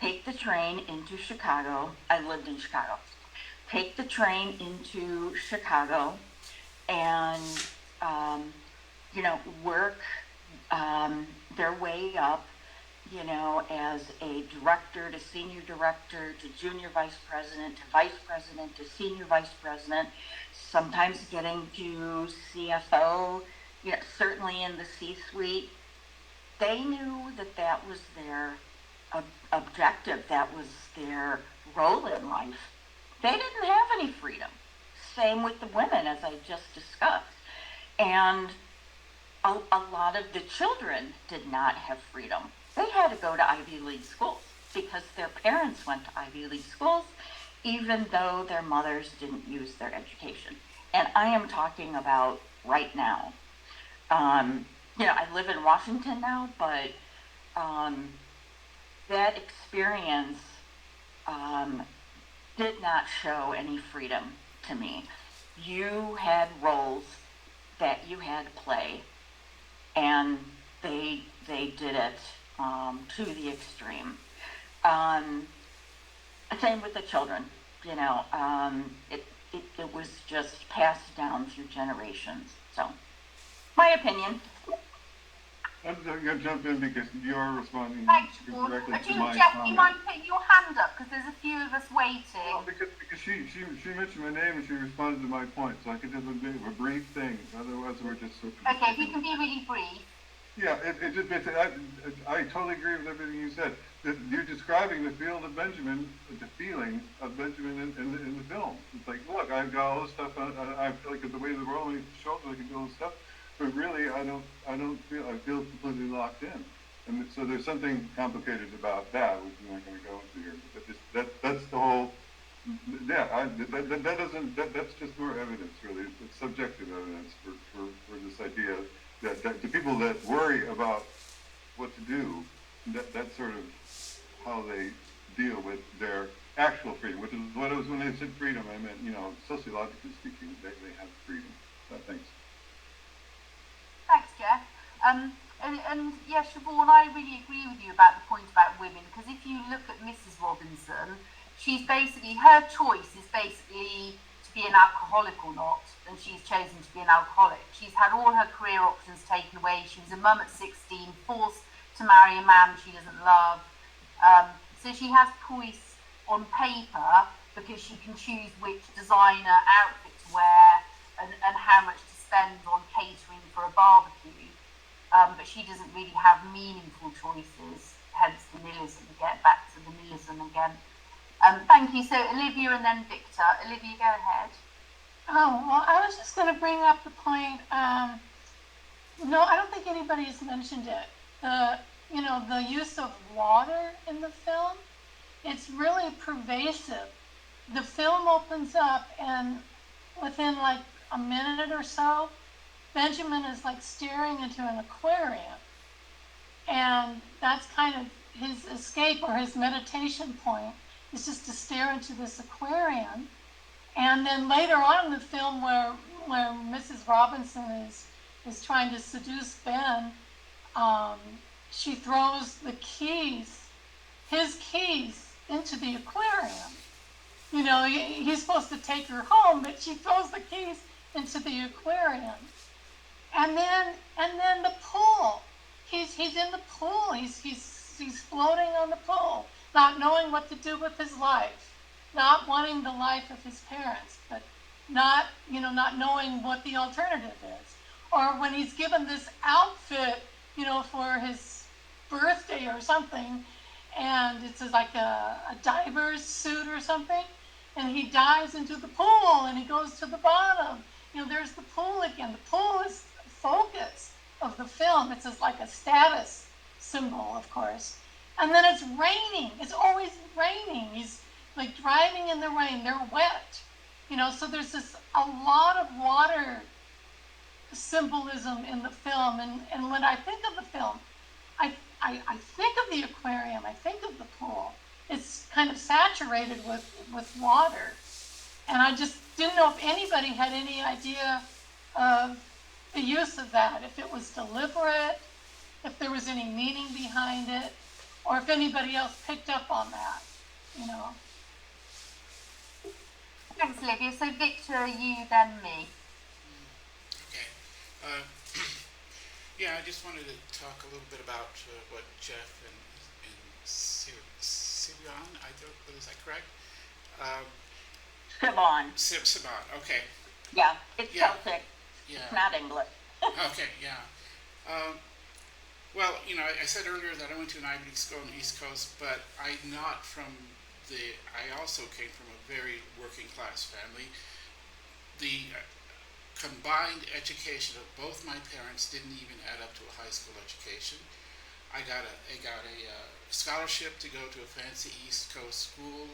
Take the train into Chicago. I lived in Chicago. Take the train into Chicago and, work their way up, you know, as a director to senior director to junior vice president to vice president to senior vice president, sometimes getting to CFO, you know, certainly in the C-suite. They knew that that was their objective, that was their role in life. They didn't have any freedom. Same with the women, as I just discussed. And a lot of the children did not have freedom. They had to go to Ivy League schools because their parents went to Ivy League schools, even though their mothers didn't use their education. And I am talking about right now. You know, I live in Washington now, but that experience did not show any freedom to me. You had roles that you had to play, and they did it to the extreme. Same with the children. You know, it was just passed down through generations. So, my opinion. I'm going to jump in because you're responding Thanks, directly to Jeff, my do you comment. mind putting your hand up? Because there's a few of us waiting. Well, because she mentioned my name and she responded to my point, so I could just do a brief thing. Otherwise, we're just sort of... Okay, if you can be really brief. Yeah, I totally agree with everything you said. You're describing the field of Benjamin, the feeling of Benjamin in the film. It's like, look, I've got all this stuff. I feel like the way the world makes the shoulders, I can do all this stuff. But really, I feel completely locked in. And so there's something complicated about that, which I'm not going to go into here. But that's the whole. Yeah, that's just more evidence, really. It's subjective evidence for this idea that the people that worry about what to do, that's sort of how they deal with their actual freedom, which is what it was when they said freedom. I meant, you know, sociologically speaking, they have freedom. Thanks. Thanks, Jeff. And yeah, Siobhan, I really agree with you about the point about women, because if you look at Mrs. Robinson, she's basically, her choice is basically to be an alcoholic or not, and she's chosen to be an alcoholic. She's had all her career options taken away. She was a mum at 16, forced to marry a man she doesn't love. So she has choice on paper because she can choose which designer outfit to wear and how much to spend on catering for a barbecue, but she doesn't really have meaningful choices, hence the nihilism again, back to the nihilism again. Thank you. So Olivia and then Victor. Olivia, go ahead. Oh, well, I was just going to bring up the point, no, I don't think anybody's mentioned it. You know, the use of water in the film, it's really pervasive. The film opens up and within like a minute or so, Benjamin is like staring into an aquarium. And that's kind of his escape or his meditation point, is just to stare into this aquarium. And then later on in the film where Mrs. Robinson is trying to seduce Ben, she throws the keys, his keys, into the aquarium. You know, he's supposed to take her home, but she throws the keys into the aquarium. And then the pool. He's in the pool. He's floating on the pool, not knowing what to do with his life, not wanting the life of his parents, but not knowing what the alternative is. Or when he's given this outfit, you know, for his birthday or something, and it's like a diver's suit or something, and he dives into the pool and he goes to the bottom. You know, there's the pool again. The pool is the focus of the film. It's just like a status symbol, of course. And then it's raining. It's always raining. He's like driving in the rain. They're wet. You know, so there's a lot of water symbolism in the film. And when I think of the film, I think of the aquarium. I think of the pool. It's kind of saturated with water. And I just didn't know if anybody had any idea of the use of that, if it was deliberate, if there was any meaning behind it, or if anybody else picked up on that, you know. Thanks, Olivia. So Victor, you, then me. Okay. Yeah, I just wanted to talk a little bit about what Jeff and Sivan, I don't, is that correct? Um, Siobhan. Sivan, okay. Yeah, it's Yeah. Celtic, Yeah. not English. Okay, yeah. Um, well, I said earlier that I went to an Ivy League school on the East Coast, but I'm not from I also came from a very working class family. The combined education of both my parents didn't even add up to a high school education. I got a scholarship to go to a fancy East Coast school,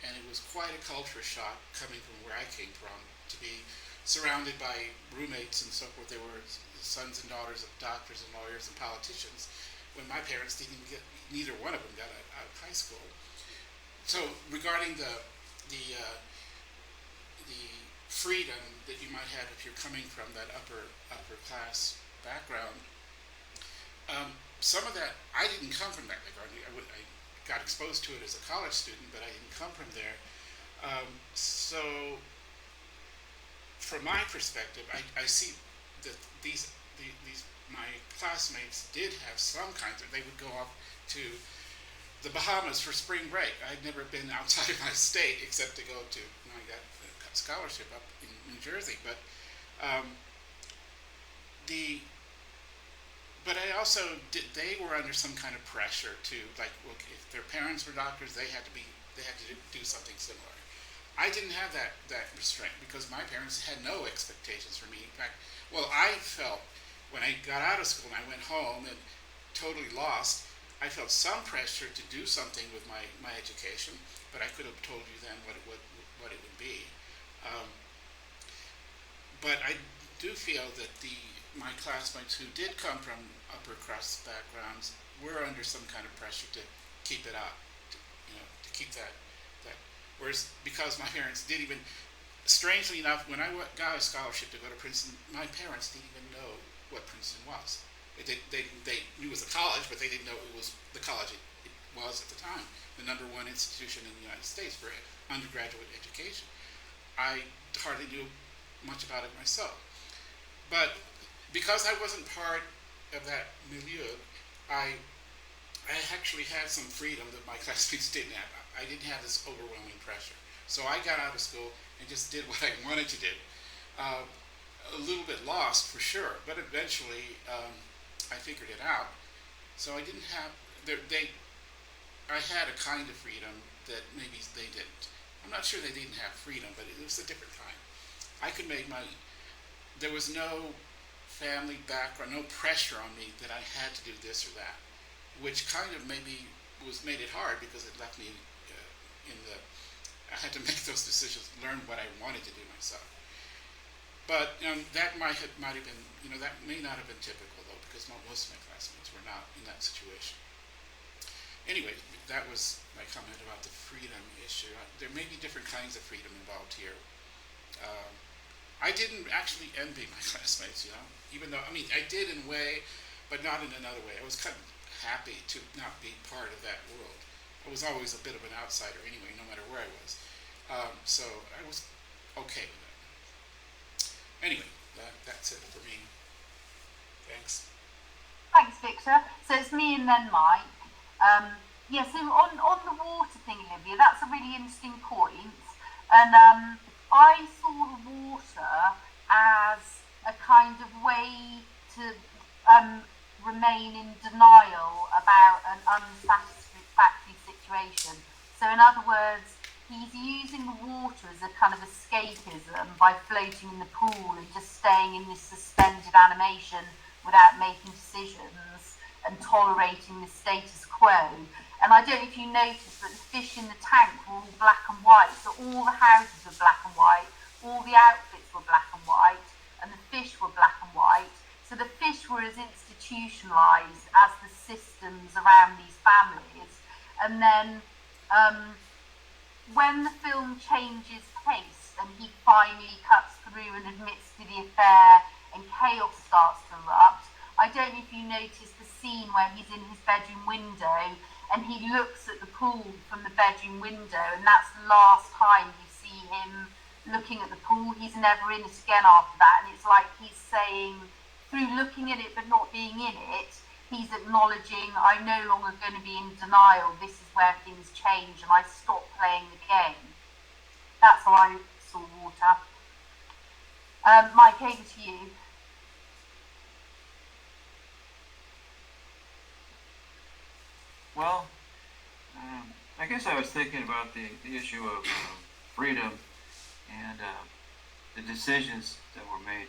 and it was quite a culture shock coming from where I came from to be surrounded by roommates and so forth. They were sons and daughters of doctors and lawyers and politicians, when my parents didn't even neither one of them got out of high school. So regarding the freedom that you might have if you're coming from that upper class background, some of that I didn't come from that background. I got exposed to it as a college student, but I didn't come from there. So from my perspective, I see that these my classmates did have some kinds of. They would go off to the Bahamas for spring break. I'd never been outside of my state except to go to. I got a scholarship up in New Jersey, but but I also they were under some kind of pressure to, like, look, if their parents were doctors, they had to do something similar. I didn't have that restraint because my parents had no expectations for me. In fact, I felt when I got out of school and I went home and totally lost, I felt some pressure to do something with my education, but I could have told you then what it would be. But I do feel that my classmates who did come from upper crust backgrounds were under some kind of pressure to keep it up, to keep that. Whereas because my parents didn't even, strangely enough, when I got a scholarship to go to Princeton, my parents didn't even know what Princeton was. They knew it was a college, but they didn't know it was the college it was at the time, the #1 institution in the United States for undergraduate education. I hardly knew much about it myself. But because I wasn't part of that milieu, I actually had some freedom that my classmates didn't have. I didn't have this overwhelming pressure. So I got out of school and just did what I wanted to do. A little bit lost for sure, but eventually I figured it out. So I didn't have, I had a kind of freedom that maybe they didn't. I'm not sure they didn't have freedom, but it was a different kind. I could make there was no family background, no pressure on me that I had to do this or that, which kind of maybe made it hard because it left me I had to make those decisions, learn what I wanted to do myself. But that might have been, that may not have been typical though, because most of my classmates were not in that situation. Anyway, that was my comment about the freedom issue. There may be different kinds of freedom involved here. I didn't actually envy my classmates, even though, I did in a way, but not in another way. I was kind of happy to not be part of that world. I was always a bit of an outsider anyway, no matter where I was. So I was okay with it. Anyway, that's it for me. Thanks. Thanks, Victor. So it's me and then Mike. So on the water thing, Olivia, that's a really interesting point. And I saw the water as a kind of way to remain in denial about an unsatisfactory situation. So in other words, he's using the water as a kind of escapism by floating in the pool and just staying in this suspended animation without making decisions and tolerating the status quo. And I don't know if you noticed, but the fish in the tank were all black and white. So all the houses were black and white, all the outfits were black and white, and the fish were black and white. So the fish were as institutionalized as the systems around these families. And then when the film changes pace and he finally cuts through and admits to the affair and chaos starts to erupt, I don't know if you noticed the scene where he's in his bedroom window and he looks at the pool from the bedroom window, and that's the last time you see him looking at the pool. He's never in it again after that, and it's like he's saying, through looking at it but not being in it, he's acknowledging, I'm no longer going to be in denial, this is where things change and I stop playing the game. That's how I saw Water. Mike, over to you. Well, I guess I was thinking about the issue of freedom and the decisions that were made.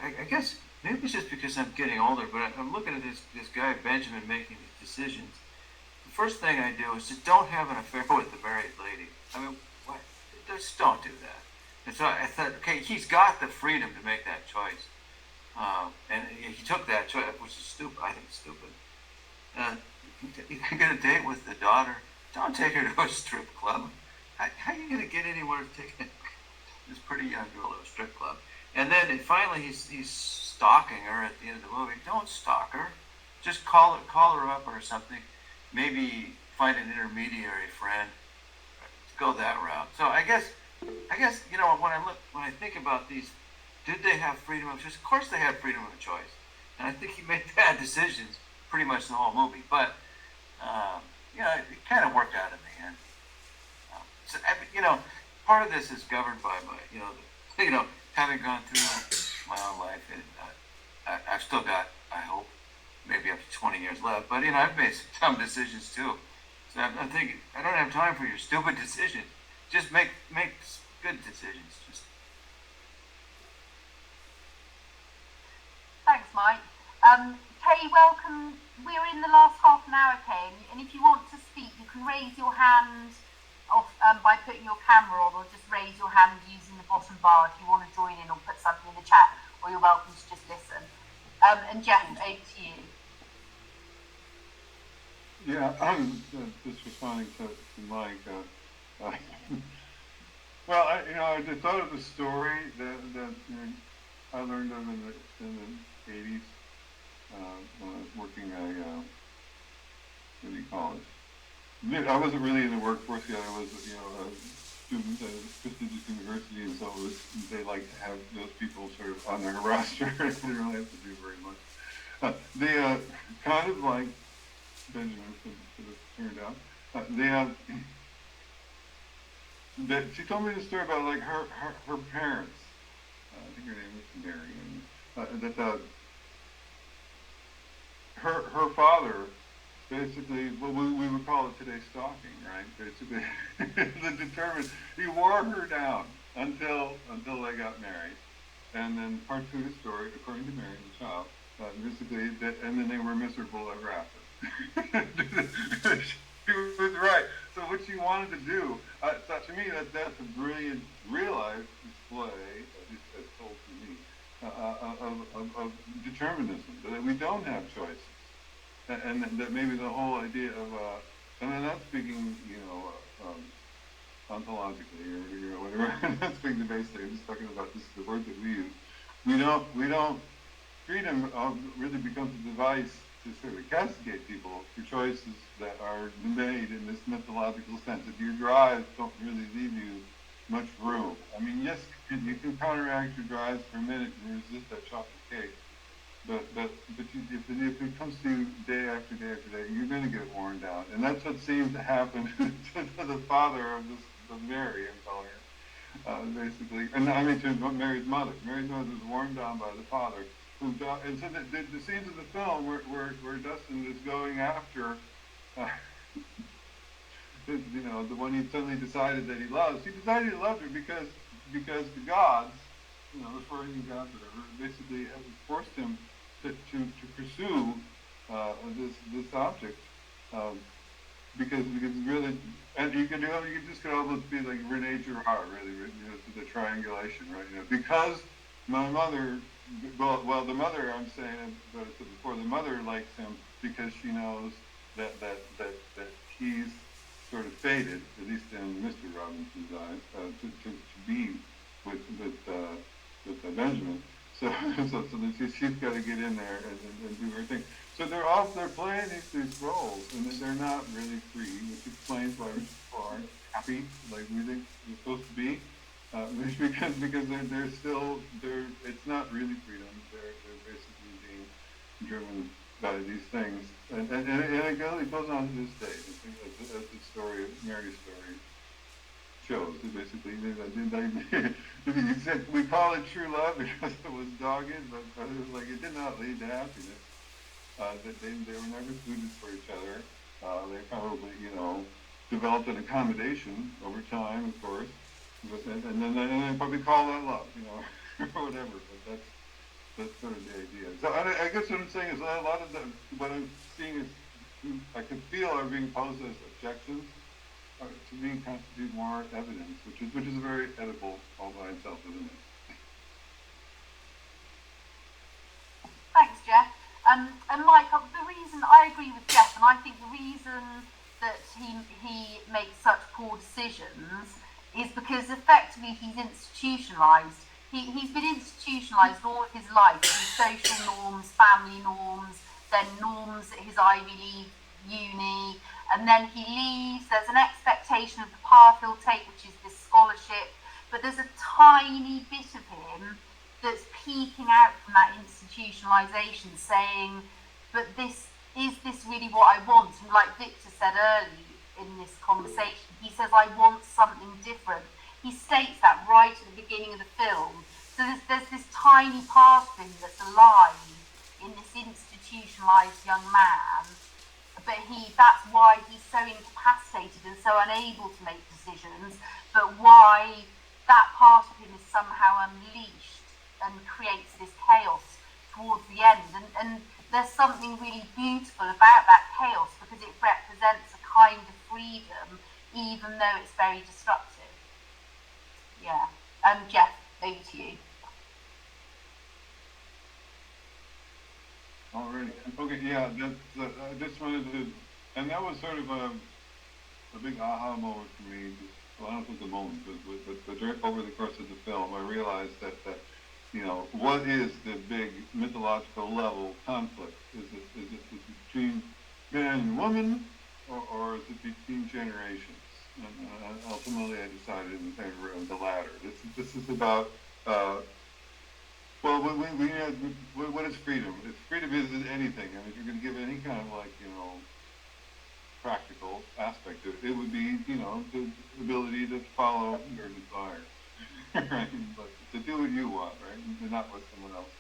I guess maybe it's just because I'm getting older, but I'm looking at this guy Benjamin making these decisions. The first thing I do is just don't have an affair with the married lady. I mean, what? Just don't do that. And so I thought, okay, he's got the freedom to make that choice, and he took that choice, which is stupid. I think it's stupid. You get a date with the daughter. Don't take her to a strip club. How are you going to get anywhere taking this pretty young girl to a strip club? And then finally he's stalking her at the end of the movie. Don't stalk her. Just call her up or something. Maybe find an intermediary friend. Go that route. So I guess you know when I think about these, did they have freedom of choice? Of course they had freedom of choice, and I think he made bad decisions pretty much the whole movie. But you know, it kind of worked out in the end. So you know, part of this is governed by my having gone through my own life, and I've still got, I hope, maybe up to 20 years left. But you know, I've made some dumb decisions too. So I'm thinking, I don't have time for your stupid decisions. Just make good decisions. Just. Thanks, Mike. Kay, welcome. We're in the last half an hour, Kay, and if you want to speak, you can raise your hand by putting your camera on, or just raise your hand using the bottom bar if you want to join in or put something in the chat, or you're welcome to just listen. And Jeff, over to you. Yeah, just responding to Mike. Well, I just thought of a story that I learned of in the 80s when I was working at what do you call it? I wasn't really in the workforce yet. I was, a student at a prestigious university, and so they like to have those people sort of on their roster. They didn't really have to do very much. They kind of like Benjamin sort of turned out. She told me the story about like her parents. I think her name was Mary. Her father basically, well, we would call it today stalking, right? Basically, determined he wore her down until they got married, and then part two of the story, according to Mary, the child, basically, and then they were miserable ever after. She was right. So what she wanted to do, to me, that's a brilliant real-life display, at least as told to me, of determinism, that we don't have choices. And that maybe the whole idea of, and I'm not speaking, ontologically or whatever. I'm not speaking basically. I'm just talking about the word that we use. We don't. Freedom really becomes a device to sort of castigate people for choices that are made in this mythological sense. That your drives don't really leave you much room. I mean, yes, you can counteract your drives for a minute and resist that chocolate cake. But if it comes to day after day after day, you're going to get worn down, and that's what seemed to happen to the father of Mary, I'm calling her, basically, and I mean to Mary's mother. Mary's mother was worn down by the father, and so the scenes of the film where Dustin is going after, the one he suddenly decided that he loves. He decided he loved her because the gods, the foreign gods, whatever, basically have forced him to pursue this object, because really, and you just could almost be like Rene Girard, really, to the triangulation, right? Because my mother, well, the mother, I'm saying, but before, the mother likes him because she knows that he's sort of fated, at least in Mr. Robinson's eyes, to be with Benjamin. So she's got to get in there and do her thing. So they're playing these roles, and they're not really free, which explains why people aren't happy like we think they're supposed to be, because they're still it's not really freedom. They're basically being driven by these things, and it goes on to this day. As the story, Mary's story shows. It basically, he said we call it true love because it was dogged, but it was like it did not lead to happiness. That they were never suited for each other. They probably, developed an accommodation over time, of course, and then they probably call that love, or whatever. But that's sort of the idea. So I guess what I'm saying is a lot of what I'm seeing is I can feel are being posed as objections to me constitute more evidence, which is very edible all by itself, isn't it? Thanks, Jeff. And Mike, the reason I agree with Jeff, and I think the reason that he makes such poor decisions is because effectively he's institutionalised. He's been institutionalised all of his life through social norms, family norms, then norms at his Ivy League uni, and then he leaves. There's an expectation of the path he'll take, which is this scholarship, but there's a tiny bit of him that's peeking out from that institutionalisation, saying, but is this really what I want? And like Victor said early in this conversation, he says, I want something different. He states that right at the beginning of the film. So there's this tiny part of him that's alive in this institutionalised young man, but that's why he's so incapacitated and so unable to make decisions, but why that part of him is somehow unleashed and creates this chaos towards the end. And there's something really beautiful about that chaos because it represents a kind of freedom, even though it's very destructive. Yeah. Jeff, over to you. Alrighty. Okay, yeah, I just wanted to, and that was sort of a big aha moment for me. Well, I don't think the moment, but over the course of the film, I realized that what is the big mythological level conflict? Is it between man and woman, or is it between generations? And ultimately, I decided in favor of the latter. This is about what is freedom? If freedom isn't anything, I mean, if you're going to give any kind of practical aspect to it, it would be the ability to follow your desire, right? But to do what you want, right, and not what someone else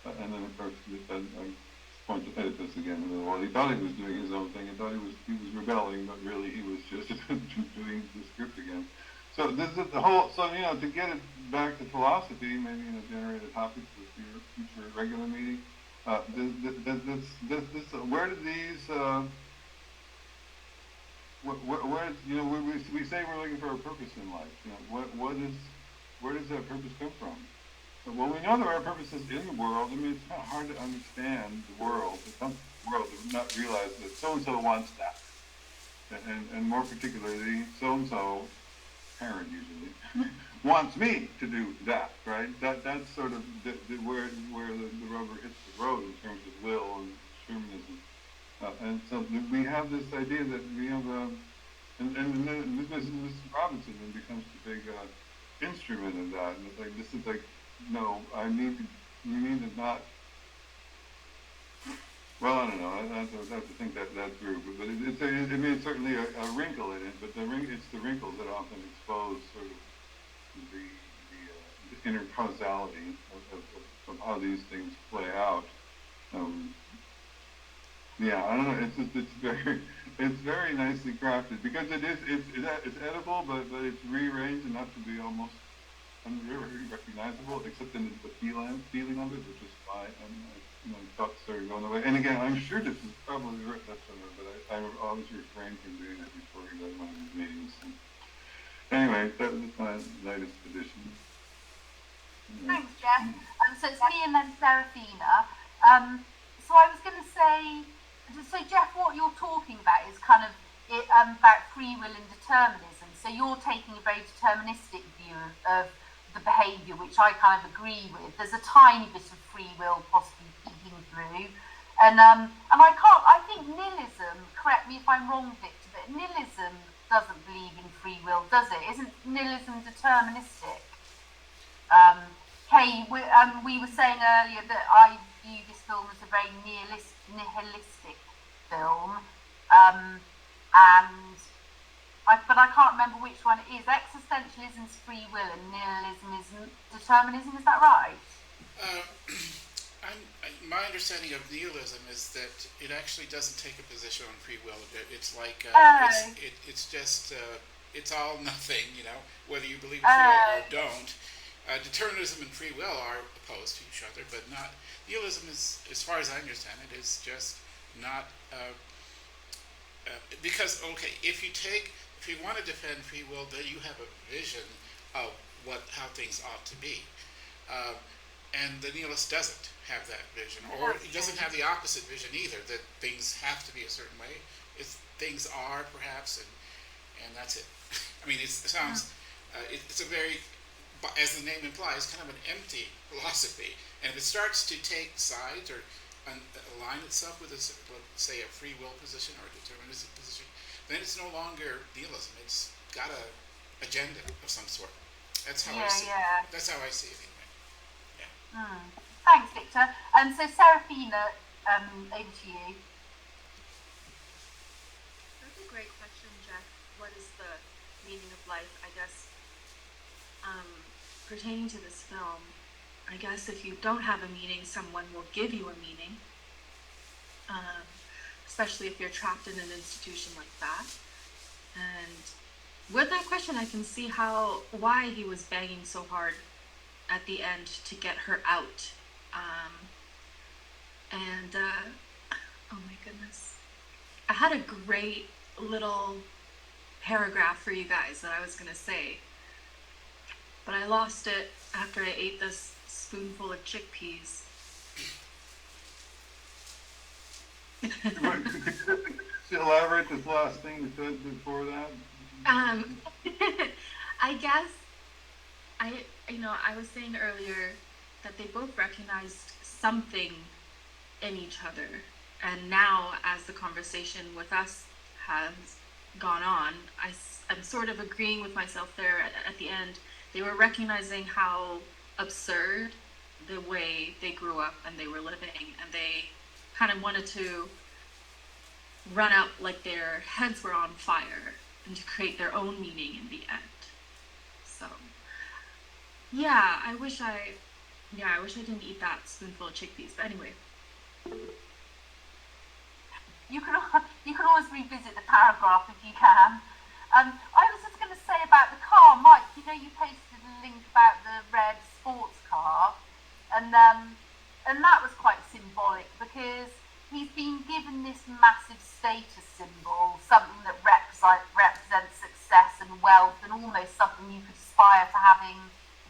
wants. And then of course, I point to Oedipus again. Well, he thought he was doing his own thing. He thought he was rebelling, but really he was just doing the script again. So this is the whole. So to get it back to philosophy, maybe generate a topic for your future regular meeting. Where did these? We say we're looking for a purpose in life. Where does that purpose come from? Well, we know there are purposes in the world. I mean, it's kind of hard to understand the world. It comes to the world and not realize that so-and-so wants that. And more particularly, so-and-so, parent usually, wants me to do that, right? That's sort of where the rubber hits the road in terms of will and determinism. And so we have this idea that we have, and then Mrs. Robinson then becomes the big instrument of that. And it's like, this is like, no, you need to not. Well, I don't know. I have to think that through. But it's certainly a wrinkle in it. But it's the wrinkles that often expose sort of the inner causality of how these things play out. Yeah, I don't know. It's very nicely crafted because it's edible, but it's rearranged enough to be almost unrecognizable, except in the feeling of it, which is why thoughts started going away. And again, I'm sure this is probably written up somewhere, but I always refrain from doing it before we go to one of these meetings. And anyway, that was my latest edition. Thanks, Jeff. So it's me and then Serafina. So I was going to say, so Jeff, what you're talking about is kind of about free will and determinism. So you're taking a very deterministic view of the behaviour, which I kind of agree with. There's a tiny bit of free will possibly peeking through, and I think nihilism. Correct me if I'm wrong, Victor, but nihilism doesn't believe in free will, does it? Isn't nihilism deterministic? Kay, we were saying earlier that I view this film as a very nihilistic film, but I can't remember which one it is. Existentialism is free will, and nihilism is determinism. Is that right? My understanding of nihilism is that it actually doesn't take a position on free will. It's like it's just it's all nothing, whether you believe in free will or don't. Determinism and free will are opposed to each other, but not nihilism is, as far as I understand it, is just not because if you want to defend free will, then you have a vision of how things ought to be. And the nihilist doesn't have that vision, or he doesn't have the opposite vision either, that things have to be a certain way. Things are, perhaps, and that's it. I mean, it sounds, it's a very, as the name implies, kind of an empty philosophy. And if it starts to take sides or align itself with, let's say, a free will position or a deterministic position, then it's no longer nihilism. It's got a agenda of some sort. That's how I see it. That's how I see it. Thanks, Victor. So Serafina, over to you. That's a great question, Jeff. What is the meaning of life? I guess pertaining to this film, I guess if you don't have a meaning, someone will give you a meaning, especially if you're trapped in an institution like that. And with that question, I can see why he was begging so hard at the end to get her out. Oh my goodness. I had a great little paragraph for you guys that I was going to say, but I lost it after I ate this spoonful of chickpeas. Elaborate this last thing you said before that? I guess I was saying earlier that they both recognized something in each other, and now as the conversation with us has gone on, I'm sort of agreeing with myself there at the end. They were recognizing how absurd the way they grew up and they were living, and they kind of wanted to run out like their heads were on fire and to create their own meaning in the end. So yeah, I wish I didn't eat that spoonful of chickpeas. But anyway, you can always revisit the paragraph if you can. I was just going to say about the car, Mike. You posted a link about the red sports car, and that was quite symbolic because he's been given this massive status symbol, something that represents success and wealth, and almost something you could aspire to having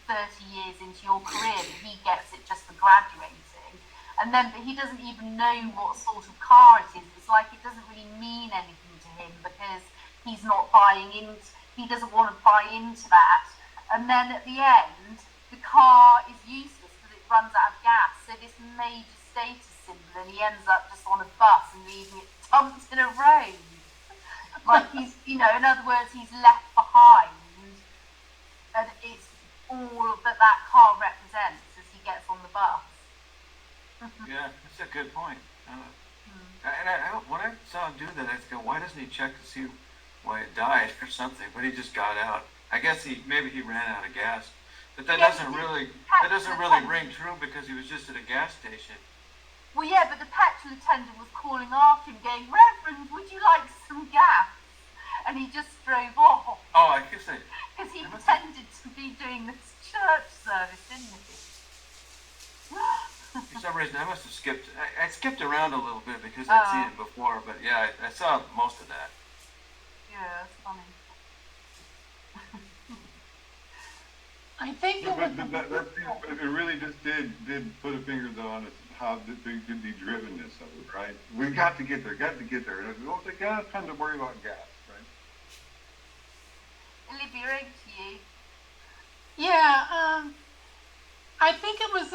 30 years into your career, but he gets it just for graduating. But he doesn't even know what sort of car it is. It's like it doesn't really mean anything to him because he doesn't want to buy into that. And then at the end, the car is useless because it runs out of gas. So this major status symbol, and he ends up just on a bus and leaving it dumped in a road. Like in other words, he's left behind, and it's all that car represents as he gets on the bus. Yeah, that's a good point. And when I saw him do that, I go, why doesn't he check to see why it died or something? But he just got out. I guess maybe he ran out of gas, but that doesn't really ring true because he was just at a gas station. Well, yeah, but the petrol attendant was calling after him, going, "Reverend, would you like some gas?" And he just drove off. Oh, I guess because he pretended to be doing this church service, didn't he? For some reason, I must have skipped. I skipped around a little bit because I'd seen it before, but yeah, I saw most of that. Yeah, it's funny. I think it really just did put a finger though on how the drivenness of it, right? We got to get there. And we won't take time to worry about gas, right? Olivia, over to you. Yeah, I think it was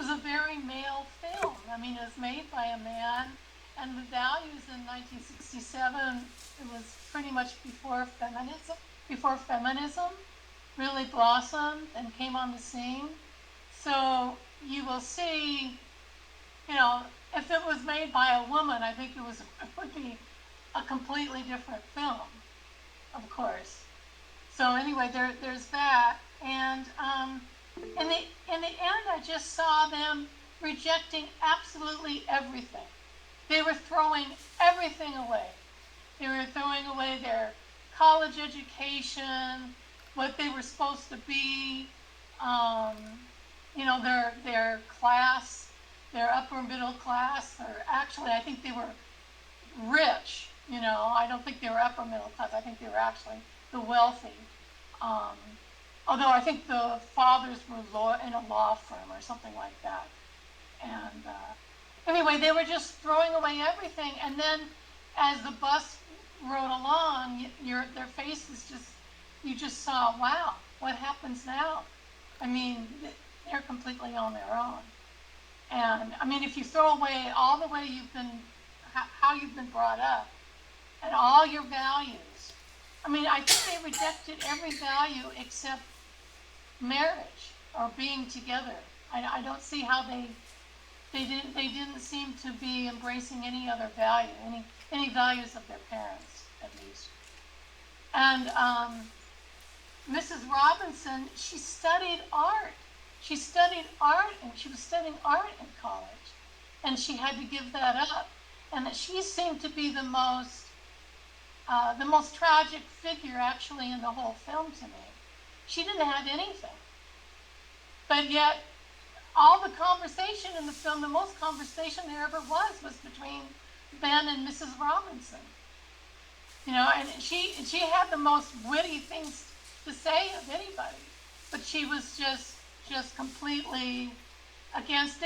a very male film. I mean, it was made by a man, and the values in 1967, it was pretty much before feminism really blossomed and came on the scene. So you will see you know, if it was made by a woman, I think it would be a completely different film, of course. So anyway, there's that, and in the end, I just saw them rejecting absolutely everything. They were throwing everything away. They were throwing away their college education, what they were supposed to be, um, you know, their class, their upper middle class, or actually, I think they were rich. You know, I don't think they were upper middle class. I think they were actually the wealthy. Um, Although I think the fathers were in a law firm or something like that. And anyway, they were just throwing away everything. And then as the bus rode along, their faces you just saw, wow, what happens now? I mean, they're completely on their own. And I mean, if you throw away all the way how you've been brought up and all your values, I mean, I think they rejected every value except marriage or being together. I don't see how they didn't seem to be embracing any other value, any values of their parents, at least. And Mrs. Robinson, she studied art. She studied art, and she was studying art in college, and she had to give that up. And she seemed to be the most tragic figure, actually, in the whole film to me. She didn't have anything, but yet all the conversation in the film, the most conversation there ever was between Ben and Mrs. Robinson. You know, and she had the most witty things to say of anybody, but she was just completely against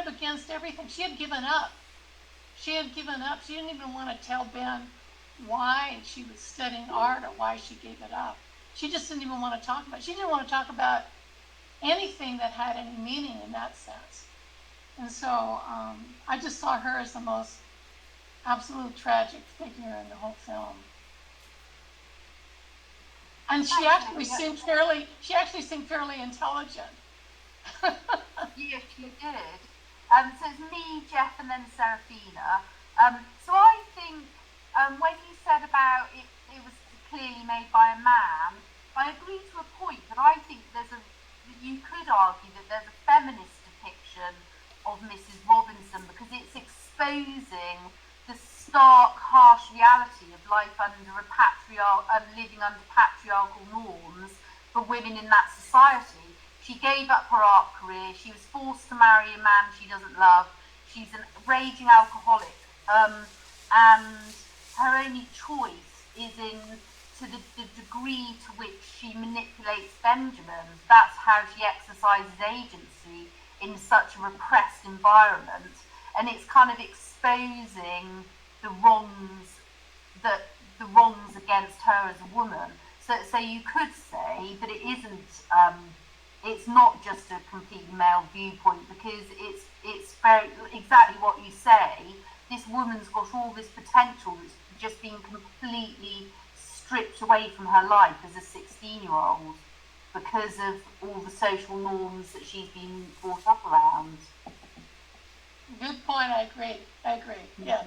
against everything. She had given up. She didn't even want to tell Ben why she was studying art or why she gave it up. She just didn't even want to talk about it. She didn't want to talk about anything that had any meaning in that sense. And so I just saw her as the most absolute tragic figure in the whole film. And she actually seemed fairly intelligent. Yes, she did. So it's me, Jeff, and then Serafina. So I think when you said about it was clearly made by a man, I agree to a point, but I think you could argue that there's a feminist depiction of Mrs. Robinson because it's exposing the stark, harsh reality of life under living under patriarchal norms for women in that society. She gave up her art career. She was forced to marry a man she doesn't love. She's a raging alcoholic, and her only choice is to the degree to which she manipulates Benjamin. That's how she exercises agency in such a repressed environment, and it's kind of exposing the wrongs against her as a woman. So you could say that it isn't. It's not just a completely male viewpoint because it's very exactly what you say. This woman's got all this potential that's just being completely stripped away from her life as a 16-year-old because of all the social norms that she's been brought up around. Good point. I agree. Yeah.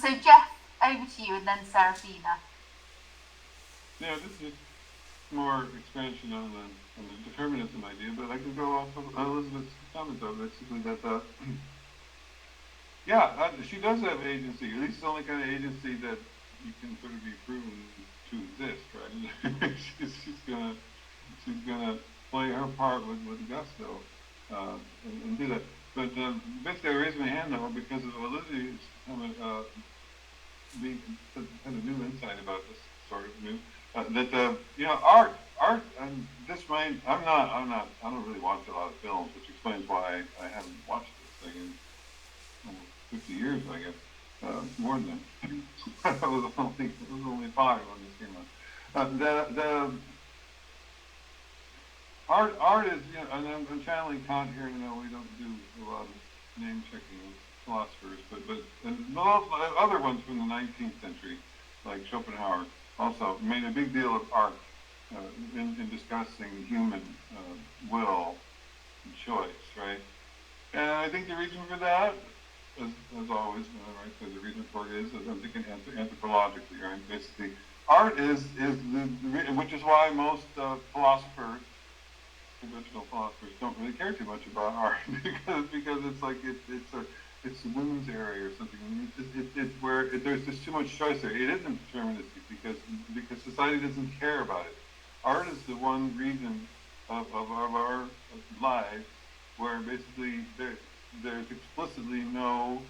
So Jeff, over to you, and then Serafina. Yeah, this is more expansion on the determinism idea, but I could go off of Elizabeth's comment though, basically that she does have agency. At least it's the only kind of agency that you can sort of be proven to exist, right? she's gonna play her part with gusto and do that. But basically, I raised my hand though because of Olivia's comment, had a new insight about this sort of new art, and this might. I don't really watch a lot of films, which explains why I haven't watched this thing in almost 50 years, I guess. More than that. It was only 5 when this came out. The art is, and I'm channeling Kant here. We don't do a lot of name checking with philosophers, but other ones from the 19th century, like Schopenhauer, also made a big deal of art in discussing human will and choice, right? I think the reason for that, as always, right, so the reason for it is I'm thinking anthropologically, right? Basically, art is which is why most philosophers, conventional philosophers, don't really care too much about art because it's like it's a women's area or something. It's where there's just too much choice there. It isn't deterministic because society doesn't care about it. Art is the one region of our lives where basically there's explicitly no,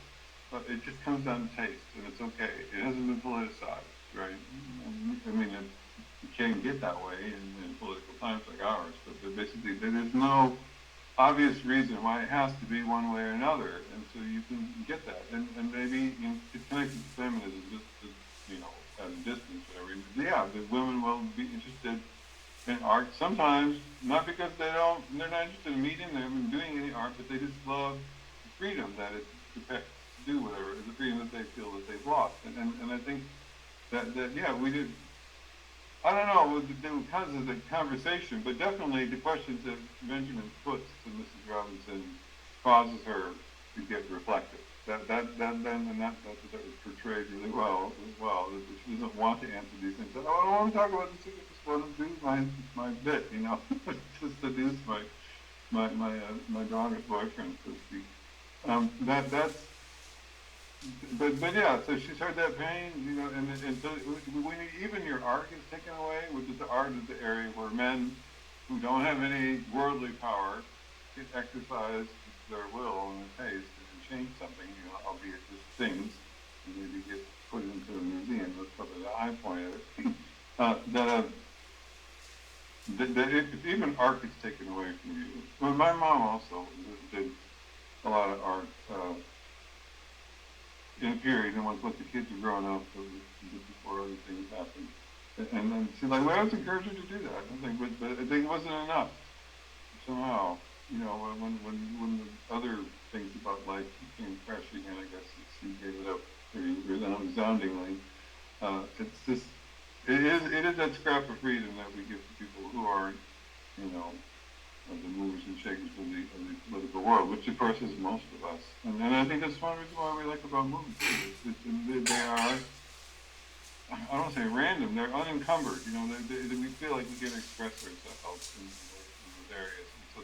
it just comes down to taste, and it's okay. It hasn't been politicized, right? I mean, it can get that way in political times like ours, but basically there's no obvious reason why it has to be one way or another, and so you can get that, and maybe it's connected to feminism, just at a distance, whatever. Yeah, the women will be interested in art sometimes, not because they're not interested in meeting, they haven't been doing any art, but they just love the freedom that it's to do whatever, the freedom that they feel that they've lost, and I think that yeah, we did. I don't know because of the conversation, but definitely the questions that Benjamin puts to Mrs. Robinson causes her to get reflective. That was portrayed really well as well. That she doesn't want to answer these things. I don't want to talk about this. I just want to do my bit, just seduce my daughter's boyfriend, so to speak. That's. But yeah, so she's heard that pain, and so when even your art is taken away, which is the art is the area where men who don't have any worldly power can exercise their will and their taste and change something, albeit just things, and maybe get put into a museum. That's probably the high point of it. That if even art gets taken away from you. Well, my mom also did a lot of art. In a period, and once the kids were growing up, just before other things happened, and she's like, "Well, I was encouraging her to do that." I think, but I think it wasn't enough. Somehow, when the other things about life became crashing, and I guess she gave it up pretty resoundingly. It's just, it is that scrap of freedom that we give to people who aren't, the movers and shakers of the political world, which of course is most of us. And I think that's one reason why we like about movies. They are, I don't want to say random, they're unencumbered. We feel like we can express ourselves in those areas. And so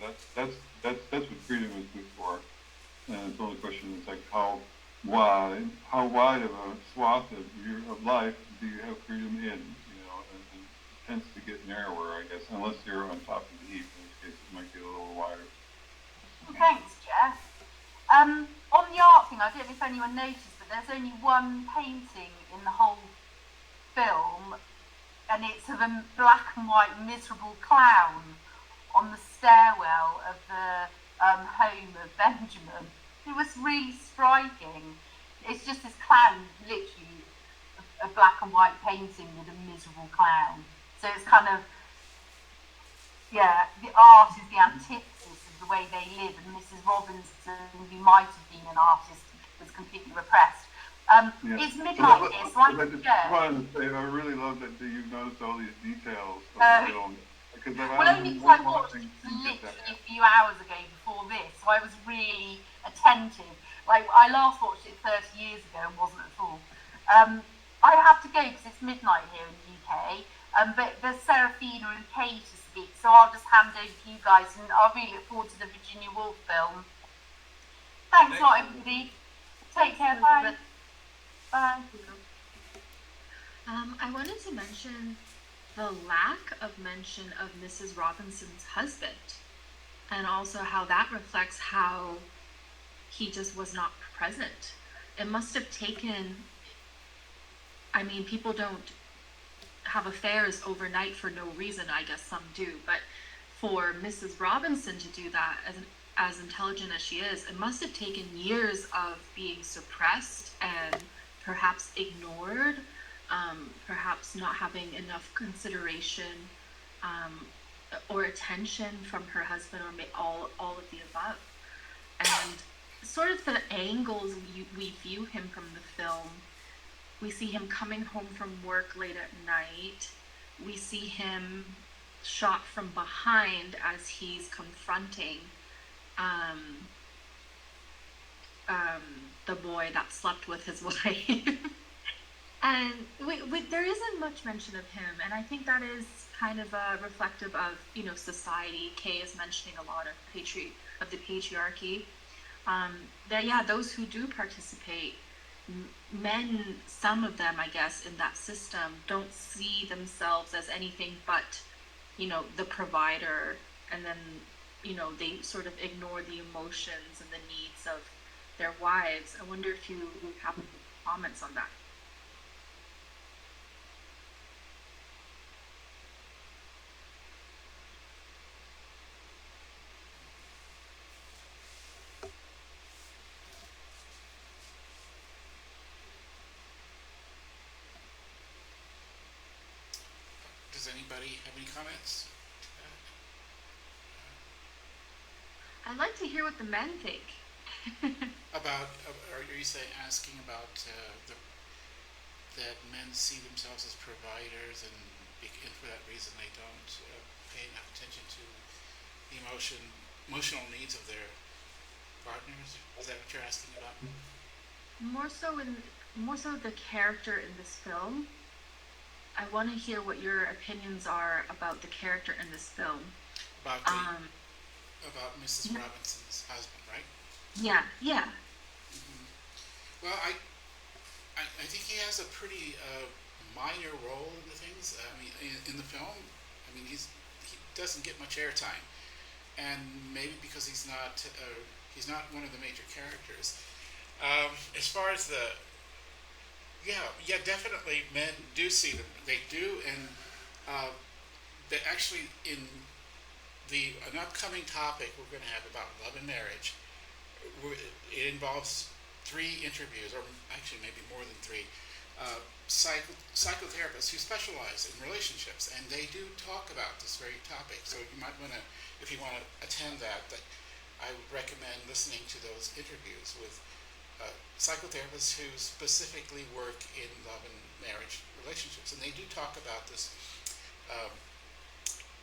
that's what freedom is good for. And it's the only question is like how wide of a swath of life do you have freedom in? And it tends to get narrower, I guess, unless you're on top of the heap. It might get a little wider. Thanks, Jeff. On the art thing, I don't know if anyone noticed, but there's only one painting in the whole film, and it's of a black and white miserable clown on the stairwell of the home of Benjamin. It was really striking. It's just this clown, literally a black and white painting with a miserable clown. So it's kind of, yeah, the art is the antithesis of the way they live, and Mrs. Robinson, who might have been an artist, was completely repressed. It's midnight here, so I'm going to go. I really love that you've noticed all these details of the film. Well, only because I watched it literally a few hours ago before this, so I was really attentive. Like, I last watched it 30 years ago and wasn't at all. I have to go because it's midnight here in the UK, but there's Serafina and Kay to speak, so I'll just hand over to you guys, and I really look forward to the Virginia Woolf film. Thanks a lot, everybody. Take care, bye. Bye. I wanted to mention the lack of mention of Mrs. Robinson's husband, and also how that reflects how he just was not present. It must have taken, people don't have affairs overnight for no reason. I guess some do, but for Mrs. Robinson to do that, as intelligent as she is, it must have taken years of being suppressed and perhaps ignored, perhaps not having enough consideration or attention from her husband, or all of the above. And sort of the angles we view him from the film, we see him coming home from work late at night, we see him shot from behind as he's confronting the boy that slept with his wife. And there isn't much mention of him, and I think that is kind of reflective of society. Kay is mentioning a lot of the patriarchy. That those who do participate, men, some of them, I guess, in that system, don't see themselves as anything but the provider, and then they sort of ignore the emotions and the needs of their wives. I wonder if you have comments on that. Does anybody have any comments? I'd like to hear what the men think. About, are you saying, asking about that men see themselves as providers, and for that reason they don't pay enough attention to the emotional needs of their partners? Is that what you're asking about? More so the character in this film. I want to hear what your opinions are about the character in this film. About Mrs. Robinson's husband, right? Yeah. Mm-hmm. Well, I think he has a pretty minor role in the things. I mean, in the film, I mean, he doesn't get much airtime, and maybe because he's not one of the major characters. As far as definitely men do see them. They do, and they actually in an upcoming topic we're going to have about love and marriage. It involves 3 interviews, or actually maybe more than 3, psychotherapists who specialize in relationships, and they do talk about this very topic. So you might want to, if you want to attend that I would recommend listening to those interviews with psychotherapists who specifically work in love and marriage relationships, and they do talk about this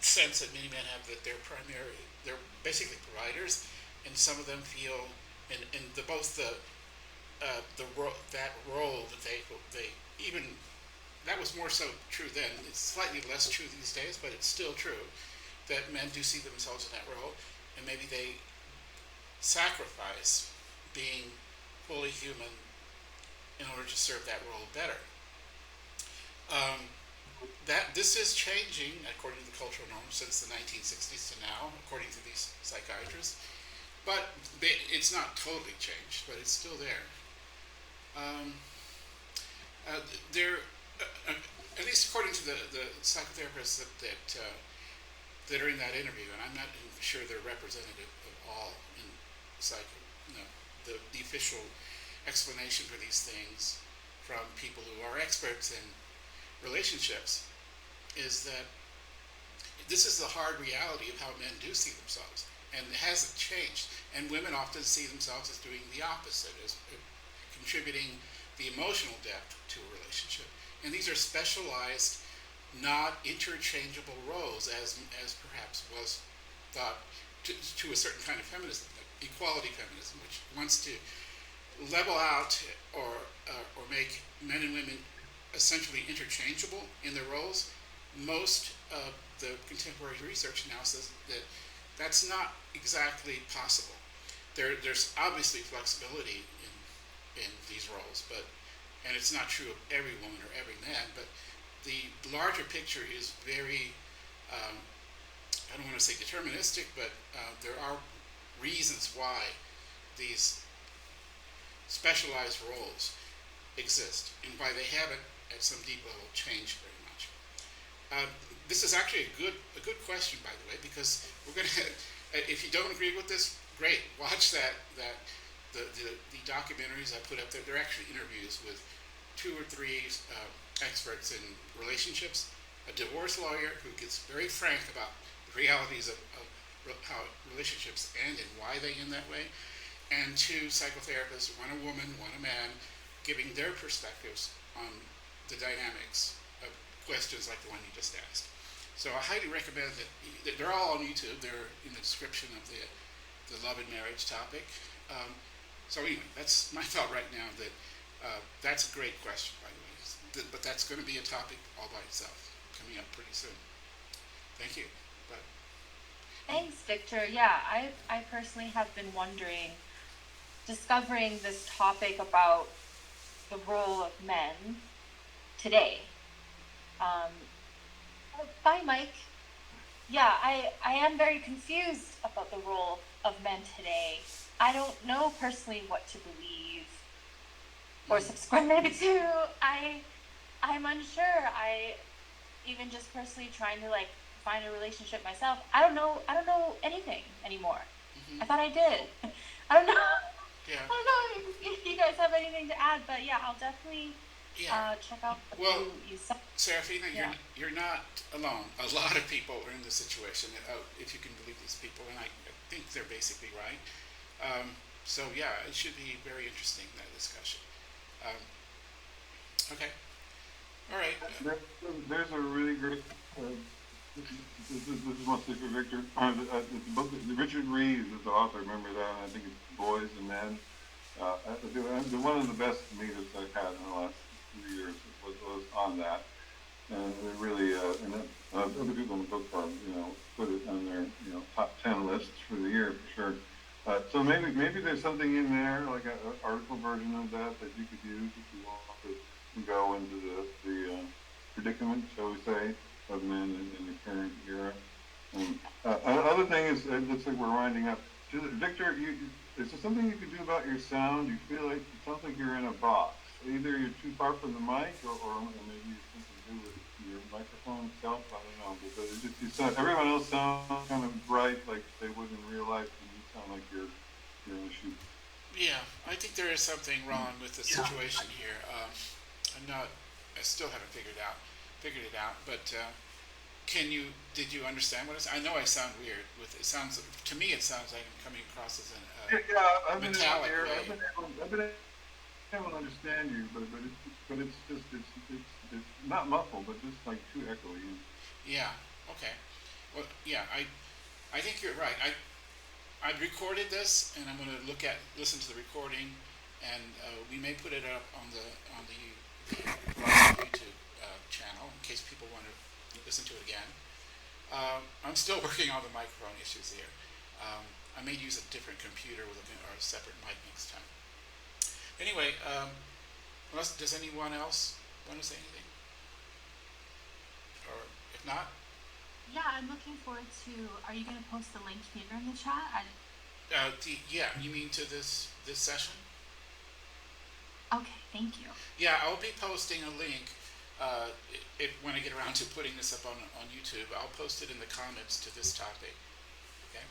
sense that many men have that they're basically providers, and some of them feel, and that role that they even, that was more so true then. It's slightly less true these days, but it's still true that men do see themselves in that role, and maybe they sacrifice being fully human in order to serve that role better. This is changing according to the cultural norms since the 1960s to now, according to these psychiatrists. But it's not totally changed, but it's still there. At least according to the psychotherapists that are in that interview, and I'm not sure they're representative of all in the official explanation for these things from people who are experts in relationships, is that this is the hard reality of how men do see themselves, and it hasn't changed. And women often see themselves as doing the opposite, as contributing the emotional depth to a relationship. And these are specialized, not interchangeable roles, as perhaps was thought to a certain kind of feminism, like equality feminism, which wants to level out or make men and women essentially interchangeable in their roles. Most of the contemporary research now says that that's not exactly possible. There's obviously flexibility in these roles, and it's not true of every woman or every man, but the larger picture is very, I don't want to say deterministic, but there are reasons why these specialized roles exist, and why they haven't at some deep level changed very much. This is actually a good question, by the way, because we're going to, if you don't agree with this, great, watch the documentaries I put up there. They're actually interviews with 2 or 3 experts in relationships, a divorce lawyer who gets very frank about the realities of how relationships end and why they end that way, and 2 psychotherapists, one a woman, one a man, giving their perspectives on the dynamics of questions like the one you just asked. So I highly recommend that. They're all on YouTube. They're in the description of the love and marriage topic. So anyway, that's my thought right now. That that's a great question, by the way. But that's going to be a topic all by itself coming up pretty soon. Thank you. But Thanks, Victor. Yeah, I personally have been wondering, discovering this topic about the role of men today. Um, Bye, Mike. Yeah, I am very confused about the role of men today. I don't know personally what to believe or subscribe to. I'm unsure. I even just personally trying to like find a relationship myself. I don't know anything anymore. I thought I did. I don't know. yeah, I don't know if you guys have anything to add, but yeah, I'll definitely yeah. check out what Well, you said. Serafina, Yeah. you're not alone. A lot of people are in this situation, if you can believe these people, and I think they're basically right. So yeah, it should be very interesting, that discussion. Um, okay, all right. There's a really great. This is mostly for Victor. The book, Richard Reeves is the author. Remember that? And I think it's Boys and Men. One of the best meetups I've had in the last few years was on that. And it really, other people in the book club, put it on their, top 10 lists for the year for sure. So maybe there's something in there, like an article version of that you could use if you want to go into the predicament, shall we say, of men in the current era. Other thing is, it looks like we're winding up. Victor, is there something you can do about your sound? You feel like it sounds like you're in a box. Either you're too far from the mic, or maybe it's something to do with your microphone itself. I don't know, but you sound, everyone else sounds kind of bright, like they would in real life, and you sound like you're in a shoot. Yeah, I think there is something wrong with the situation here. I still haven't figured it out. But did you understand what I know I sound weird. It sounds to me, it sounds like I'm coming across as a metallic way. I've been able to understand you, but it's just it's not muffled, but just like too echoey. Yeah. Okay. Well, yeah. I think you're right. I recorded this, and I'm going to listen to the recording, and we may put it up on the YouTube channel in case people want to listen to it again. I'm still working on the microphone issues here. I may use a different computer or a separate mic next time. Anyway, does anyone else want to say anything? Or if not? Yeah, I'm looking forward to. Are you going to post the link here in the chat? Yeah, you mean to this session? Okay, thank you. Yeah, I'll be posting a link. When I get around to putting this up on YouTube, I'll post it in the comments to this topic. Okay.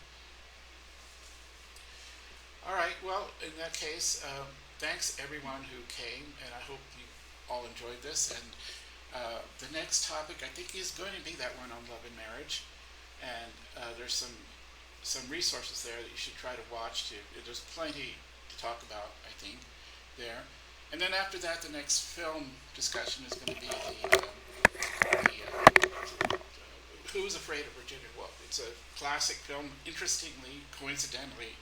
All right. Well, in that case, thanks everyone who came, and I hope you all enjoyed this. And the next topic, I think, is going to be that one on love and marriage. And there's some resources there that you should try to watch. There's plenty to talk about, I think, there. And then after that, the next film discussion is going to be Who's Afraid of Virginia Woolf? It's a classic film, interestingly, coincidentally,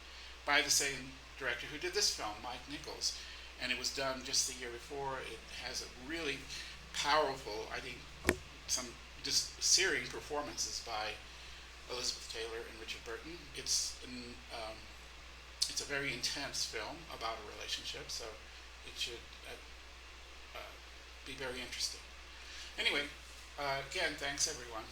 by the same director who did this film, Mike Nichols. And it was done just the year before. It has a really powerful, I think, some just searing performances by Elizabeth Taylor and Richard Burton. It's a very intense film about a relationship, so it should be very interesting. Anyway, again, thanks everyone.